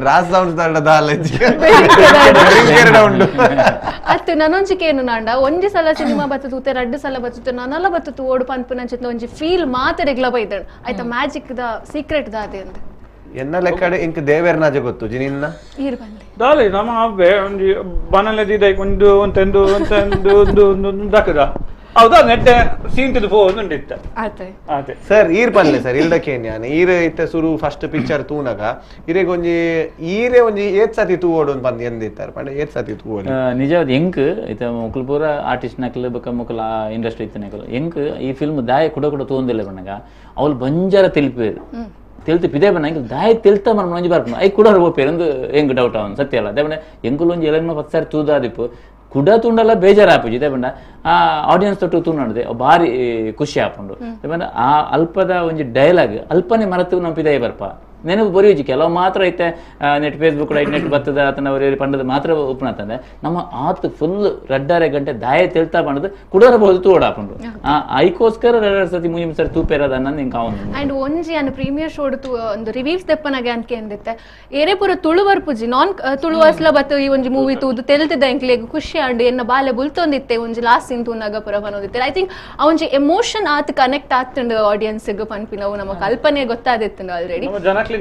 ರಾಜ್ ಸೌಂಡ್ ದಾಡ ದಾಲ ಬೆರಿಂಕೇನ ಉಂಡು ಅತ್ತು ನನೊಂಜಿಕೆ ಏನು ನಾಂಡ ಒಂಜಿ ಸಲ ಸಿನಿಮಾ ಬತ್ತು ತೂತೆ 2 ಸಲ ಬತ್ತು ನನಲ ಬತ್ತು ಓಡು ಪನ್ಪು ನಂಚಿತ ಒಂಜಿ ಫೀಲ್ ಮಾತ ರೆಗ್ಲ ಬೈದಣ ಆಯ್ತಾ ಮ್ಯಾಜಿಕ್ ದ ಸೀಕ್ರೆಟ್ ದಾದೆ ಅಂತ ಎನ್ನ ಲೆಕ್ಕಡೆ ಇಂಕ ದೇವೇರ್ನಾಜ ಗೊತ್ತು ಜಿನಿನ್ನ ಈರ್ ಬಂದೆ ದಾಲಿ ನಮ್ಮ ಅವ್ವೆ ಒಂಜಿ ಬನಲೆದಿದೆ ಒಂದು ಒಂತೆಂದು ಒಂತೆಂದು ಒಂದು ದಕ್ಕದ ಹೌದಾ ನೆಟ್ಟೆ ಸೀಂತಿದು ಫೋನ್ ಉಂಡಿತ್ತ ಆತೆ ಅದೇ ಸರ್ ಈರ್ ಪನ್ಲೆ ಸರ್ ಇಲ್ದಕೇನ್ಯಾನ ಈರೆ ಇತ್ತೆ ಸುರು ಫಸ್ಟ್ ಪಿಕ್ಚರ್ ತೂನಗ ಇರೆಗ್ ಒಂಜಿ ಈರೆ ಒಂಜಿ ಏತ್ ಸತಿ ತೂ ಓಡೋನ್ ಬಂದ್ ಎಂದಿತ್ತಾರ ಪಂಡ ಏತ್ ಸತಿ ತೂ ಓಡಿ ನಿಜವಾದ ಎಂಕ್ ಇತ ಮುಕ್ಲು ಪೂರ ಆರ್ಟಿಸ್ಟ್ ನಕಲ್ ಬಕ ಮುಕ್ಲ ಇಂಡಸ್ಟ್ರಿ ಇತ್ತ ನಕಲ್ ಎಂಕ್ ಈ ಫಿಲ್ಮ್ ದಾಯ ಕುಡ ತೂಂದಿಲ್ಲ ಬಣ್ಣಗ ಅವ್ಲು ಬಂಜಾರ ತಿಳಿಪೇರು తెలుతు పిదే బన్న ఇంక దాయ తెలుతా మనం నుంచి బర్పన ఐ కూడా పోపేరు ఎందు ఎంగ్ డౌట్ అవన్ సత్య అಲ್ಲ ದೇವಣ್ಣ ಎಂಕುಲೊಂಜಿ ಎಲನ್ನ ಪತ್ಸಾರಿ ತೂದಾದಿಪ್ಪು ಕುಡ ತುಂಡಲ್ಲ ಬೇಜಾರು ಆಪುಜಿ ದೇವಣ್ಣ ಆ ಆಡಿಯನ್ಸ್ ತೊಟ್ಟು ತೂನಡ್ದೆ ಬಾರಿ ಖುಷಿ ಆಪುಂಡು ದೇವಣ್ಣ ಆ ಅಲ್ಪದ ಒಂಜಿ ಡೈಲಾಗ್ ಅಲ್ಪನೆ ಮರತು ನಮ್ಮ ಪಿದೇ ಬರ್ಪ ನೆನಪು ಬರೆಯುಜಿ ಕೆಲವು ಮಾತ್ರ ಐತೆ ನೆಟ್ ಫೇಸ್ಬುಕ್ ನೆಟ್ ಬತ್ತದ ಆತನ ಪಂಡದ ಮಾತ್ರ ಉಪ್ಪುನತ್ತಂದೆ ನಮ್ಮ ಆತ್ ಫುಲ್ 2.5 ಗಂಟೆ ದಾಯ ತೆಲ್ತಾ ಪಂಡದು ಕುಡರಬಹುದು ತೂಡಾಪುಂಡು ಐಕೋಸ್ಕರ 2 ಸತಿ 3 ಸರಿ ತೂಪೇರದ ಅನ್ನಂದು ಇಂಕ ಅವನು ಅಂಡ್ ಒಂಜಿ ಅನ್ನ ಪ್ರೀಮಿಯರ್ ಶೋಡ್ ಒಂದು ರಿವ್ಯೂಸ್ ದೆಪ್ಪನಗೆ ಅನ್ಕೆ ಅಂದಿತ್ತೆ ಏರೆ ಪೂರ ತುಳು ಬರ್ಪುಜಿ ನಾನ್ ತುಳು ಅಸ್ಲ ಬತ್ತು ಈ ಒಂಜಿ ಮೂವಿ ತೂದು ತೆಲ್ತಿದ್ದ ಎಂಕ್ಲೆಗ್ ಖುಷಿ ಅಂಡ್ ಎನ್ನ ಬಾಲೆ ಬುಲ್ತೊಂದಿತ್ತೆ ಒಂಜಿ ಲಾಸ್ಟ್ ಸೀನ್ ತೂನಾಗ ಪೂರ ಬನೋದಿತ್ತೆ ಐ ಥಿಂಕ್ ಆ ಒಂಜಿ ಎಮೋಷನ್ ಆತ್ ಕನೆಕ್ಟ್ ಆತಂಡು ಆಡಿಯನ್ಸ್ ಗೆ ಪನ್ಪಿನವು ನಮ್ಮ ಕಲ್ಪನೆ ಗೊತ್ತಾದಿತ್ತು ಆಲ್ರೆಡಿ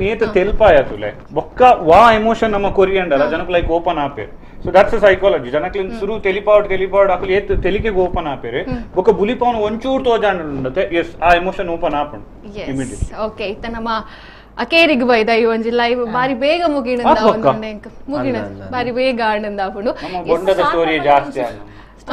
ನೀತ ತೆಲ್ಪಾಯತುಲೆ ಬೊಕ್ಕ ವಾ ಎಮೋಷನ್ ನಮ್ಮ ಕೊರಿಯಂಡಲ ಜನಕ್ಕೆ ಲೈಕ್ ಓಪನ್ ಆಪೇರು ಸೊ ದಟ್ಸ್ ಅ ಸೈಕಾಲಜಿ ಜನಕ್ಕೆ ಸುರು ತೆಲಿಪಾಡ್ ಅಕಲ್ ಏತ್ ತೆಲಿಕೆಗೆ ಓಪನ್ ಆಪೇರು ಬೊಕ್ಕ ಬುಲಿಪವನ್ ಒಂಚೂರು ತೋಜಾಂಡತೆ ಎಸ್ ಆ ಎಮೋಷನ್ ಓಪನ್ ಆಪುಂಡು ಇಮಿಡಿಯೇಟ್ಲಿ ಓಕೆ ಇತ್ತ ನಮ್ಮ ಅಕೇರಿಗೆ ಬೈದ ಈ ಒಂಜಿ ಲೈವ್ ಬಾರಿ ಬೇಗ ಮುಗಿಣಂದ ಮುಗಿಣ ಬಾರಿ ಬೇಗ ಆಡಂದ ಆಪುಂಡು ಬೊಂಡದ ಸ್ಟೋರಿ ಜಾಸ್ತಿ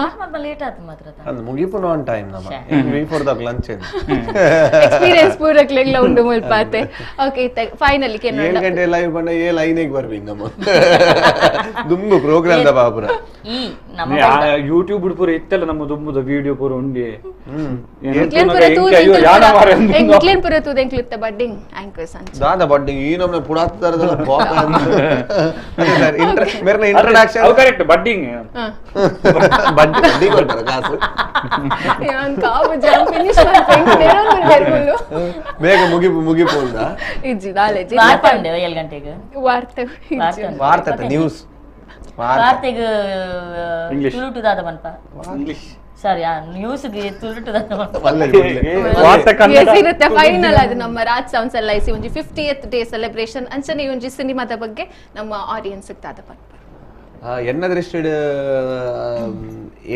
ಆಗ ಲೇಟ್ ಆಯ್ತು ಮಾತ್ರ ಅಂದ್ ಮುಗಿಪುನ ಆನ್ ಟೈಮ್ ನಮ್ಮ ಬಿಫೋರ್ ದ ಲಂಚ್ ಎಕ್ಸ್ಪೀರಿಯನ್ಸ್ ಪೂರಕ್ಲೆಗ್ಲ ಉಂಡು ಮುಲ್ಪಾತೆ ಓಕೆ ಫೈನಲಿ ಕೆ 7 ಗಂಟೆ ಲೈವ್ ಬಂದ ಏ ಲೈನಿಗೆ ಬರ್ಬೇಕು ನಮ್ಮ ದುಂಬು ಪ್ರೋಗ್ರಾಮ್ ದ ಬಾಪುರ ಈ ನಮ್ಮ ಯೂಟ್ಯೂಬ್ ಪೂರ ಇತ್ತಲ್ಲ ನಮ್ಮ ದುಂಬುದ ವಿಡಿಯೋ ಪೂರ ಉಂಡಿ ಎಂಕ್ಲೇನ್ ಪೂರ ತೂದ ಎಂಕ್ಲಿತ್ತ ಬಡ್ಡಿಂಗ್ ಆಂಕರ್ಸ್ ಅಂತ ದಾದ ಬಡ್ಡಿಂಗ್ ಈ ನಮ್ಮನೆ ಪುರಾತನದ ಬಾಪ ಅದೇ ಸರ್ ಮೇರ್ನ ಇಂಟ್ರೊಡಕ್ಷನ್ ಅದು ಕರೆಕ್ಟ್ ಬಡ್ಡಿಂಗ್ ಬಡ್ಡಿ ಕೊಡ್ತಾರ ಕಾಸು ಯಾನ್ ಕಾವು ಜಂಪ್ ಫಿನಿಶ್ ಮಾಡ್ತೀನಿ ನೇರೊಂದು ಜರ್ಗುಲು ಬೇಗ ಮುಗಿಪು ಅಂತ ಇಜ್ಜಿ ನಾಲೆಜಿ ವಾರ್ತೆ 7 ಗಂಟೆಗೆ ವಾರ್ತೆ ನ್ಯೂಸ್ ವಾರ್ತೆಗೆ ಇಂಗ್ಲಿಷ್ ತುಳುಟು ದಾದ ಮನ್ಪ ಇಂಗ್ಲಿಷ್ ಸರಿ ನ್ಯೂಸ್ ಗೆ ತುಳುಟು ದಾದ ಮನ್ಪ ವಾರ್ತೆ ಫೈನಲ್ ಅದು ನಮ್ಮ ರಾಜ್ ಸೌಂಡ್ಸ್ ಎಲ್ಲ ಐಸಿ ಒಂಜಿ 50th ಡೇ ಸೆಲೆಬ್ರೇಷನ್ ಅಂಚನೆ ಒಂಜಿ ಸಿನಿಮಾದ ಬಗ್ಗೆ ನಮ್ಮ ಆಡಿಯನ್ಸ್ ದಾದ ಪನ್ಪ ಎನ್ನ ದೃಷ್ಟಿಡ್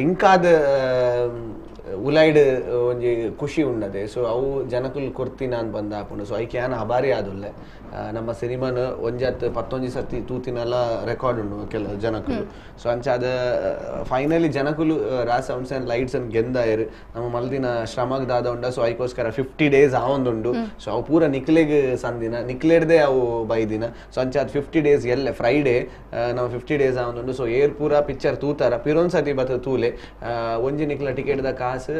ಎಂಕಾದ ಉಲೈಡ್ ಒಂಜಿ ಖುಷಿ ಉಂಡದೆ ಸೊ ಅವು ಜನಕುಲ್ ಕೊರ್ತಿನ ಅಂತ ಬಂದ ಹಾಕೊಂಡು ಸೊ ಐಕೆ ಯಾನ ಅಬಾರಿ ಆದುಲ್ಲೆ ನಮ್ಮ ಸಿನಿಮಾನ ಒಂಜತ್ತು 11 ಸತಿ ತೂತಿನೆಲ್ಲ ರೆಕಾರ್ಡ್ ಉಂಡು ಕೆಲ ಜನಕುಲು ಸೊ ಅಂಚಾದ ಫೈನಲಿ ಜನಕುಲು Raj sounds and lights and ಗೆಂದಾಯರು ನಮ್ಮ ಮಲ್ದಿನ ಶ್ರಮಗ್ ದಾದ ಉಂಡ ಸೊ ಐಕೋಸ್ಕರ 50 ಡೇಸ್ ಆವೊಂದುಂಡು ಸೊ ಅವು ಪೂರ ನಿಕ್ಲೆಗ್ ಸಂದಿನ ನಿಕ್ಲೆಡ್ದೆ ಅವು ಬೈದಿನ ಸೊ ಅಂಚಾದ 50 ಡೇಸ್ ಎಲ್ಲೆ ಫ್ರೈಡೇ ನಾವು 50 ಡೇಸ್ ಆವೊಂದುಂಡು ಸೊ ಏರ್ ಪೂರ ಪಿಕ್ಚರ್ ತೂತಾರ ಪಿರೊಂದ್ ಸತಿ ಬತ್ತ ತೂಲೆ ಒಂಜಿ ನಿಕ್ಲ ಟಿಕೆಟ್ ದ ಕಾಸ್ ಕಾಸು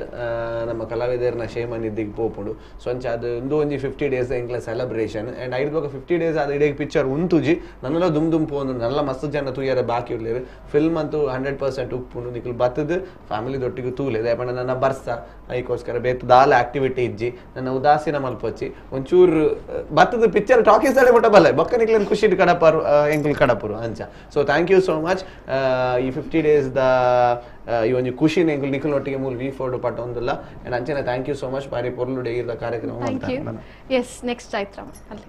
ನಮ್ಮ ಕಲಾವಿದರನ್ನ ಶೇಮನಿದ್ದಿಗೆ ಪೋಪುಂಡು ಸೊ ಅಂಚ ಅದು ಒಂಜಿ 50 days ಎಂಕ್ಲ ಸೆಲೆಬ್ರೇಷನ್ ಆ್ಯಂಡ್ ಐದು ಬೋಕ 50 days ಅದು ಇಡೀ ಪಿಕ್ಚರ್ ಉಂತುಜಿ ನನ್ನೆಲ್ಲ ದುಮ್ ಪೋಂದು ನಲ್ಲ ಮಸ್ತ್ ಜನ ತೂಯರ ಬಾಕಿ ಉಳ್ಳೇರು ಫಿಲ್ಮ್ ಅಂತೂ 100% ಉಪ್ಪುಂಡು ನಿಕ್ಲು ಬತ್ತದು ಫ್ಯಾಮಿಲಿ ದೊಟ್ಟಿಗೆ ತೂಲೆ ದಯಪಂಡ ನನ್ನ ಬರ್ಸ ಅದಕ್ಕೋಸ್ಕರ ಬೇತು ದಾಲ ಆಕ್ಟಿವಿಟಿ ಇಜ್ಜಿ ನನ್ನ ಉದಾಸೀನ ಮಲ್ಪೊಚ್ಚಿ ಒಂಚೂರು ಬತ್ತದ ಪಿಕ್ಚರ್ ಟಾಕೀಸ್ ತಡೆ ಬಿಟ್ಟ ಬಲ್ಲ ಬೊಕ್ಕ ನಿಕ್ಲೇನು ಖುಷಿ ಕಡಪರು ಎಂಕ್ಲು ಕಡಪರು ಅಂಚ so thank you so much ಈ 50 days ದ ಈ ಒಂದು ಖುಷಿನ ಎಂಕ್ಲು ನಿಕ್ಲೊಟ್ಟಿಗೆ ಮೂಲ V4 ಪಟ್ಟ ಒಂದಿಲ್ಲ ಆ್ಯಂಡ್ ಅಂಚನೆ ಥ್ಯಾಂಕ್ ಯು ಸೋ ಮಚ್ ಬಾರಿ ಪೊರ್ಲುಡೆ ಇರದ ಕಾರ್ಯಕ್ರಮ ಎಸ್ ನೆಕ್ಸ್ಟ್ ಚೈತ್ರ ಅಲ್ಲಿ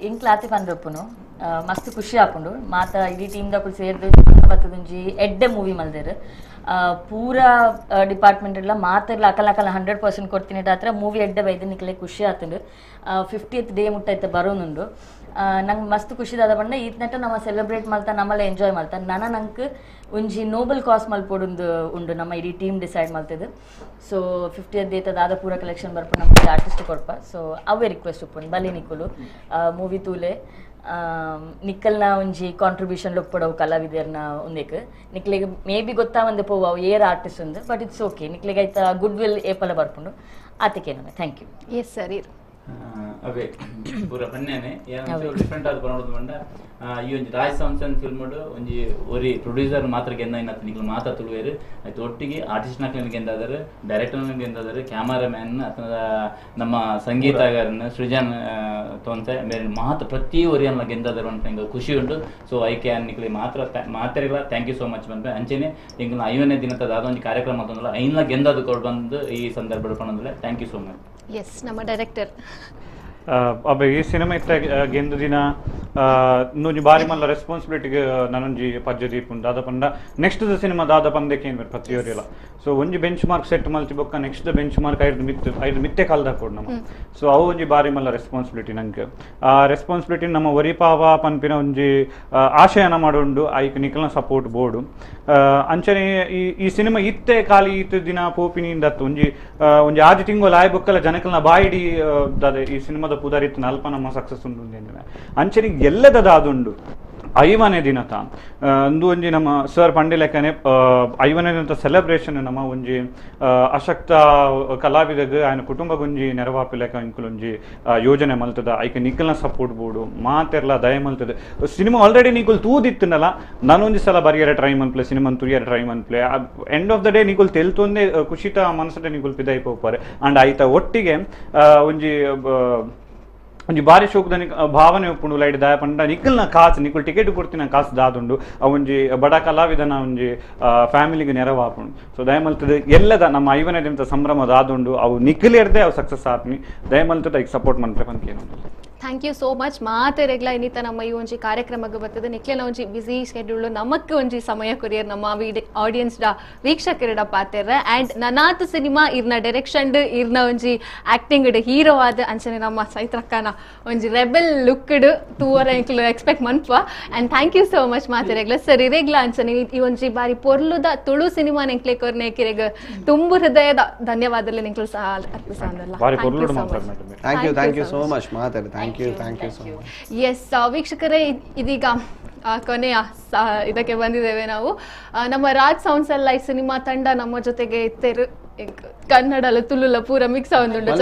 ಇಂಕ್ಲ ಆತಿ ಪಂದ್ರಪ್ಪುನು ಮಸ್ತ್ ಖುಷಿ ಆಪುಂಡು ಮಾತ ಇಡೀ ಟೀಮ್ ದಕ್ಕುಲು ಸೇರ್ದು ಬತ್ತದೊಂಜಿ ಎಡ್ಡೆ ಮೂವಿ ಮಲ್ದೇರು ಪೂರಾ ಡಿಪಾರ್ಟ್ಮೆಂಟ್ ಎಲ್ಲ ಮಾತೆಲ್ಲ ಅಕಲ 100% ಕೊಡ್ತೀನಿ ಹತ್ರ ಮೂವಿ ಎಡ್ಡೆ ಬೈದು ನಿಕ್ಲೆ ಖುಷಿ ಆತುಂಡು 50th ಡೇ ಮುಟ್ಟೈತೆ ಬರೋನುಂಡು ನಂಗೆ ಮಸ್ತ್ ಖುಷಿ ದಾದ ಬಂಡ ಈತ್ನಟ್ಟ ನಮ್ಮ ಸೆಲೆಬ್ರೇಟ್ ಮಾಡ್ತಾ ನಮ್ಮಲ್ಲ ಎಂಜಾಯ್ ಮಾಡ್ತಾ ನಂಗೆ ಒಂಜಿ ನೋಬಲ್ ಕಾಸ್ ಮಲ್ಪೊಡುಂದು ಉಂಡು ನಮ್ಮ ಇಡೀ ಟೀಮ್ ಡಿಸೈಡ್ ಮಾಡ್ತಿದ್ದು ಸೊ 50th ಡೇತ ದಾದ ಪೂರ ಕಲೆಕ್ಷನ್ ಬರ್ಪು ನಮಗೆ ಆರ್ಟಿಸ್ಟ್ ಕೊಡ್ಪ ಸೊ ಅವೇ ರಿಕ್ವೆಸ್ಟ್ ಉಪ್ಪುಂಡು ಬಲಿ ನಿಕ್ಕುಲು ಮೂವಿ ತೂಲೆ ನಿಕ್ಕಲ್ನ ಒಂಜಿ ಕಾಂಟ್ರಿಬ್ಯೂಷನ್ ಲೊಪ್ಪಡವು ಕಲಾವಿದರ್ನ ಒಂದೇಕ್ ನಿಕ್ಲೆಗ್ ಮೇ ಬಿ ಗೊತ್ತಾ ಒಂದೆ ಪೋವು ಅವು ಏರ್ ಆರ್ಟಿಸ್ಟ್ ಒಂದು ಬಟ್ ಇಟ್ಸ್ ಓಕೆ ನಿಕ್ಲೆಗ್ ಆಯ್ತಾ ಗುಡ್ ವಿಲ್ ಏಪಲ ಬರ್ಪುಂಡು ಆತಕ್ಕೆ ನಮಗೆ ಥ್ಯಾಂಕ್ ಯು ಎಸ್ ಸರಿ ಅವೇ ಪೂರ ಪನ್ನೇನೆ ಡಿಫ್ರೆಂಟ್ ಆದ ಪನೋಡು ಬಂಡ ಈ ಒಂಜಿ ರಾಜ್ ಸಂಸನ್ ಫಿಲ್ಮ್ ಒಂಜಿ ಒರಿ ಪ್ರೊಡ್ಯೂಸರ್ ಮಾತ್ರ ಗೆಂದ ಇನ್ನತ್ತು ನಿಕ್ಲು ಮಾತ ತುಳುವೇರು ಆಯ್ತು ಒಟ್ಟಿಗೆ ಆರ್ಟಿಸ್ಟ್ ನಕ್ಲಿನ ಗೆಂದಾದರು ಡೈರೆಕ್ಟರ್ ಗೆಂದಾದರು ಕ್ಯಾಮರಾಮ್ಯಾನ್ ಅಥವಾ ನಮ್ಮ ಸಂಗೀತಗಾರನ ಸೃಜನ್ ತೊಂತೆ ಬೇರೆ ಮಾತ ಪ್ರತಿ ಒರಿಯನ್ನ ಗೆಂದಾದರು ಅಂತ ನಂಗೆ ಖುಷಿ ಉಂಟು ಸೊ ಐಕೆ ನಿಕ್ಲಿ ಮಾತಾಡಿಲ್ಲ ಥ್ಯಾಂಕ್ ಯು ಸೋ ಮಚ್ ಬಂದ್ರೆ ಅಂಚೆನೆ ಇಂಗ್ಲ 5ನೇ ದಿನದ ಅದೊಂದು ಕಾರ್ಯಕ್ರಮ ತಂದಲ್ಲ ಐನ್ಲ ಗೆಂದದು ಕೊಡು ಬಂದು ಈ ಸಂದರ್ಭ ಪಣಂದ್ರೆ thank you so much yes ನಮ್ಮ ಡೈರೆಕ್ಟರ್ ಅಬ್ಬ ಈ ಸಿನಿಮಾ ಇತ್ತ ಗೆಂದು ದಿನ ಇನ್ನೊಂದು ಬಾರಿ ಮಲ್ಲ ರೆಸ್ಪಾನ್ಸಿಬಿಲಿಟಿಗೆ ನನೊಂಜಿ ಪದ್ಯದಿ ಉಂಟು ದಾದ ಪಂಡ ನೆಕ್ಸ್ಟ್ ಸಿನಿಮಾ ದಾದ ಪಂದಕ್ಕೆ ಏನು ಪ್ರತಿಯೊರಿಲ್ಲ ಸೊ ಒಂಜಿ ಬೆಂಚ್ ಮಾರ್ಕ್ ಸೆಟ್ ಮಲ್ತಿ ಬೊಕ್ಕ ನೆಕ್ಸ್ಟ್ ಬೆಂಚ್ ಮಾರ್ಕ್ ಐದು ಮಿತ್ತೆ ಕಾಲ್ದಾಗ ಕೊಡು ನಮ್ಮ ಸೊ ಅವು ಒಂಜಿ ಬಾರಿ ಮಲ್ಲ ರೆಸ್ಪಾನ್ಸಿಬಿಲಿಟಿ ನಂಗೆ ಆ ರೆಸ್ಪಾನ್ಸಿಬಿಲಿಟಿ ನಮ್ಮ ಒರಿಪಾವ ಪನ್ಪಿನ ಒಂಜಿ ಆಶಯನ ಮಾಡೋಂಡು ಐಕ್ ನಿಖಲ್ನ ಸಪೋರ್ಟ್ ಬೋರ್ಡು ಅಂಚನೆ ಈ ಸಿನಿಮಾ ಇತ್ತೆ ಖಾಲಿ ಇತ್ತು ದಿನ ಪೋಪಿನಿಂದ ಒಂಜಿ ಆದಿ ತಿಂಗಳು ಆಯ್ ಬೊಕ್ಕಲ ಜನಕಲ್ನ ಬಾಯಿಡಿ ಈ ಸಿನಿಮಾದ ಪುದಾರಿತ್ತು ಅಲ್ಪ ನಮ್ಮ ಸಕ್ಸಸ್ ಉಂಡು ಅಂಚನೆ ಎಲ್ಲದ ದಾದುಂಡು 5ನೇ ದಿನತ ಅಂದು ಒಂಜಿ ನಮ್ಮ ಸರ್ ಪಂಡೆ ಲೆಕ್ಕನೆ 5ನೇ ದಿನದ ಸೆಲೆಬ್ರೇಷನ್ ನಮ್ಮ ಒಂಜಿ ಅಶಕ್ತ ಕಲಾವಿದಗ ఆయన ಕುಟುಂಬಗೊಂಜಿ ನೆರವಾಪಿ ಲೆಕ್ಕ ಇಂಕುಲೊಂಜಿ ಯೋಜನೆ ಮಲ್ತದ ಐಕೆ ನಿಖಲ್ನ ಸಪೋರ್ಟ್ ಬೋರ್ಡು ಮಾತೆರ್ಲ ದಯ ಮಲ್ತದೆ ಸಿನಿಮಾ ಆಲ್ರೆಡಿ ನಿಖುಲ್ ತೂದಿತ್ತನಲ್ಲ ನಾನೊಂದು ಸಲ ಬರಿಯರ ಟ್ರೈ ಮನ್ಪ್ಲೆ ಸಿನಿಮಾ ತುರಿಯರ ಟ್ರೈ ಮನ್ಪ್ಲೆ end of the day Nikhil ತೆಲ್ತೊಂದೇ ಖುಷಿತ ಮನಸ್ಸಡೆ ನಿಖುಲ್ ಪಿದೈ ಪೋಪಾರೆ ಅಂಡ್ ಆಯ್ತ ಒಟ್ಟಿಗೆ ಒಂಜಿ ಬಾರಿ ಶೋಕದ ಭಾವನೆ ಒಪ್ಪುಂಡು ಲೈಟ್ ದಾಯ ಪಂಡ ನಿಖಲ್ನ ಕಾಸು ನಿಖಲ್ ಟಿಕೆಟ್ ಕೊಡ್ತಿನ ಕಾಸು ದಾದುಂಡು ಅವೊಂಜಿ ಬಡ ಕಲಾವಿದನ ಒಂಜಿ ಫ್ಯಾಮಿಲಿಗೆ ನೆರವಾಪುಂಡು ಸೊ ದಯಮಲ್ತದ ಎಲ್ಲದ ನಮ್ಮ 5ನೇ ದಿನದ ಸಂಭ್ರಮ ದಾದುಂಡು ಅವು ನಿಖಲ್ ಎರ್ದೆ ಅವು ಸಕ್ಸಸ್ ಆತ್ಮಿ ದಯಮಲ್ತದ ಈಗ ಸಪೋರ್ಟ್ ಮನ್ಪೆ ಪಂಕೇನು ಥ್ಯಾಂಕ್ ಯು ಸೋ ಮಚ್ ಮಾತೆರೆಗ್ಲ ಇನ್ನಿತ ನಮ್ಮ ಈ ಒಂಜಿ ಕಾರ್ಯಕ್ರಮಕ್ಕೆ ಬರ್ತದೆ ನಿಕ್ಲೆನ ಒಂಜಿ ಬಿಸಿ ಶೆಡ್ಯೂಲ್ ನಮಕ್ಕೆ ಒಂಜಿ ಸಮಯ ಕೊರಿಯರ್ ನಮ್ಮ ಆಡಿಯನ್ಸ್ ವೀಕ್ಷಕರಿಡ ಪಾತೆರ ಆ್ಯಂಡ್ ನನಾತ್ ಸಿನಿಮಾ ಇರ್ನ ಡೈರೆಕ್ಷನ್ ಇರ್ನ ಒಂಜಿ ಆಕ್ಟಿಂಗ್ ಹೀರೋ ಆದ ಅಂಚನೆ ನಮ್ಮ ಚೈತ್ರಕ್ಕನ ಒಂಜಿ ರೆಬೆಲ್ ಲುಕ್ಡ್ ತೂವರ ಎಂಕ್ಲು ಎಕ್ಸ್ಪೆಕ್ಟ್ ಮನ್ಪ and thank you so much ಮಾತೆರೆಗ್ಲ ಸರ್ ಇರೆಗ್ಲ ಅಂಚನೆ ಈ ಒಂಜಿ ಬಾರಿ ಪೊರ್ಲುದ ತುಳು ಸಿನಿಮಾ ನೆಂಕ್ಲೆ ಕೊರ್ನೆ ಕಿರೆಗ್ ತುಂಬು ಹೃದಯದ ಧನ್ಯವಾದಗಳು ನಿಂಕ್ಲು ಸಹ ಅರ್ಪಿಸೋದಲ್ಲ ಥ್ಯಾಂಕ್ ಯು ಸೋ ಮಚ್ ಮಾತಾಡಿ thank you so much yes ವೀಕ್ಷಕರೇ ಇದೀಗ ಕೊನೆಯ ಇದಕ್ಕೆ ಬಂದಿದ್ದೇವೆ ನಾವು ನಮ್ಮ Raj sounds and light cinema ತಂಡ ನಮ್ಮ ಜೊತೆಗೆ ಇತ್ತೇರು ಕನ್ನಡಲ ತುಳುಲ ಪೂರ ಮಿಕ್ಸ್ ಆಗುಂಡು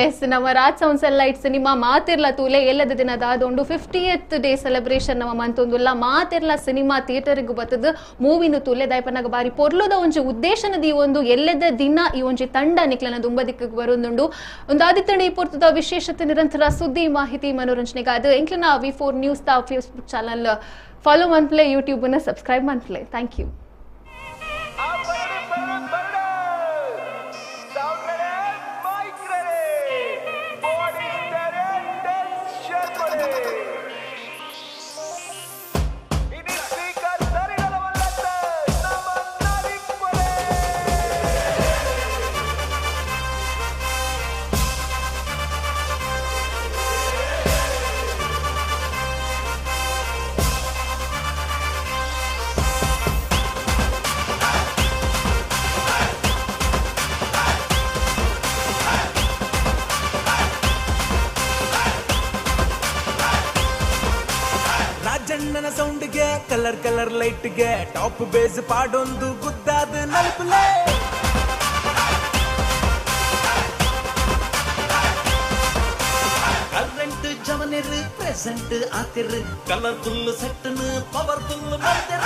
ಎಸ್ ನಮ್ಮ Raj sounds and light cinema ಮಾತಿರ್ಲ ತೂಲೆ ಎಲ್ಲದ ದಿನದ ಅದೊಂದು 50th ಡೇ ಸೆಲೆಬ್ರೇಷನ್ ನಮ್ಮ ಮಂತೊಂದುಲ್ಲ ಮಾತಿರ್ಲ ಸಿನಿಮಾ ಥಿಯೇಟರ್ಗೂ ಬರ್ತದ ಮೂವಿನು ತೂಲೆ ದಯಪನಾಗ ಬಾರಿ ಪೊರ್ಲುದ ಒಂಜಿ ಉದ್ದೇಶನದ ಈ ಒಂದು ಎಲ್ಲದ ದಿನ ಈ ಒಂಜಿ ತಂಡ ನಿಕ್ಲನ ದುಂಬ ದಿಕ್ಕಕ್ಕೆ ಬರೋದುಂಡು ಒಂದು ಆದಿತ್ಯನ ಈ ಪೂರ್ತದ ವಿಶೇಷತೆ ನಿರಂತರ ಸುದ್ದಿ ಮಾಹಿತಿ ಮನೋರಂಜನೆಗೆ ಅದು ಎಂಕ್ಲನ V4 ನ್ಯೂಸ್ ದ ಫೇಸ್ಬುಕ್ ಚಾನಲ್ ಫಾಲೋ ಮನ್ಪ್ಲೆ ಯೂಟ್ಯೂಬ್ನ ಸಬ್ಸ್ಕ್ರೈಬ್ ಮನ್ಪ್ಲೆ ಥ್ಯಾಂಕ್ ಯು ಅಣ್ಣನ ಸೌಂಡ್ಗೆ ಕಲರ್ ಕಲರ್ ಲೈಟ್ಗೆ ಟಾಪ್ ಬೇಸ್ ಪಾಡೊಂದು ಗುದ್ದಾದ ನಲ್ಪಲೆ ಕರೆಂಟ್ ಜವನಿರ್ ಪ್ರೆಸೆಂಟ್ ಆತಿರ್ ಕಲರ್ಫುಲ್ ಸೆಟ್ಟನ್ ಪವರ್ಫುಲ್ ಮಾಡ್ತಿರ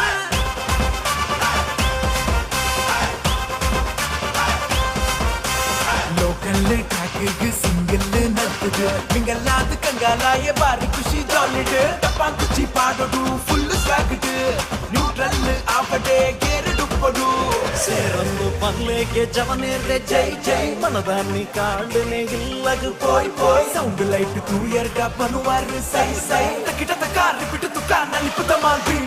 ಲೋಕಲ್ ಟ್ರ್ಯಾಕಿಗೆ ಸಿಂಗಲ್ ನಡ್ತದೆ ಮಿಂಗಲ್ಲಾದ ಕಂಗಾಲಾಯ ಬಾರಿ ಖುಷಿ ಜಾಲಿಡ್ ಟಪ್ಪ ಕುಚ್ಚಿ ಪಾಡೋದು ಫುಲ್ ಸ್ವಾಗಡ್ ನ್ಯೂಟ್ರಲ್ ಆಪಡೆ ಗೇರ್ ಡುಪ್ಪಡು ಸೇರೊಂದು ಪರ್ಲೆಗೆ ಜವನೇರೆ ಜೈ ಜೈ ಮನದಾನಿ ಕಾಂಡನೆ ಇಲ್ಲಗ ಪೋಯ್ ಪೋಯ್ ಸೌಂಡ್ ಲೈಟ್ ತೂ ಎರಡ ಬನುವಾರ ಸೈ ಸೈ ತಕಿಟ ತಕ ರಿಪಿಟ್ ತುಕ ನಲಿಪುತ ಮಾಲ್ಬಿ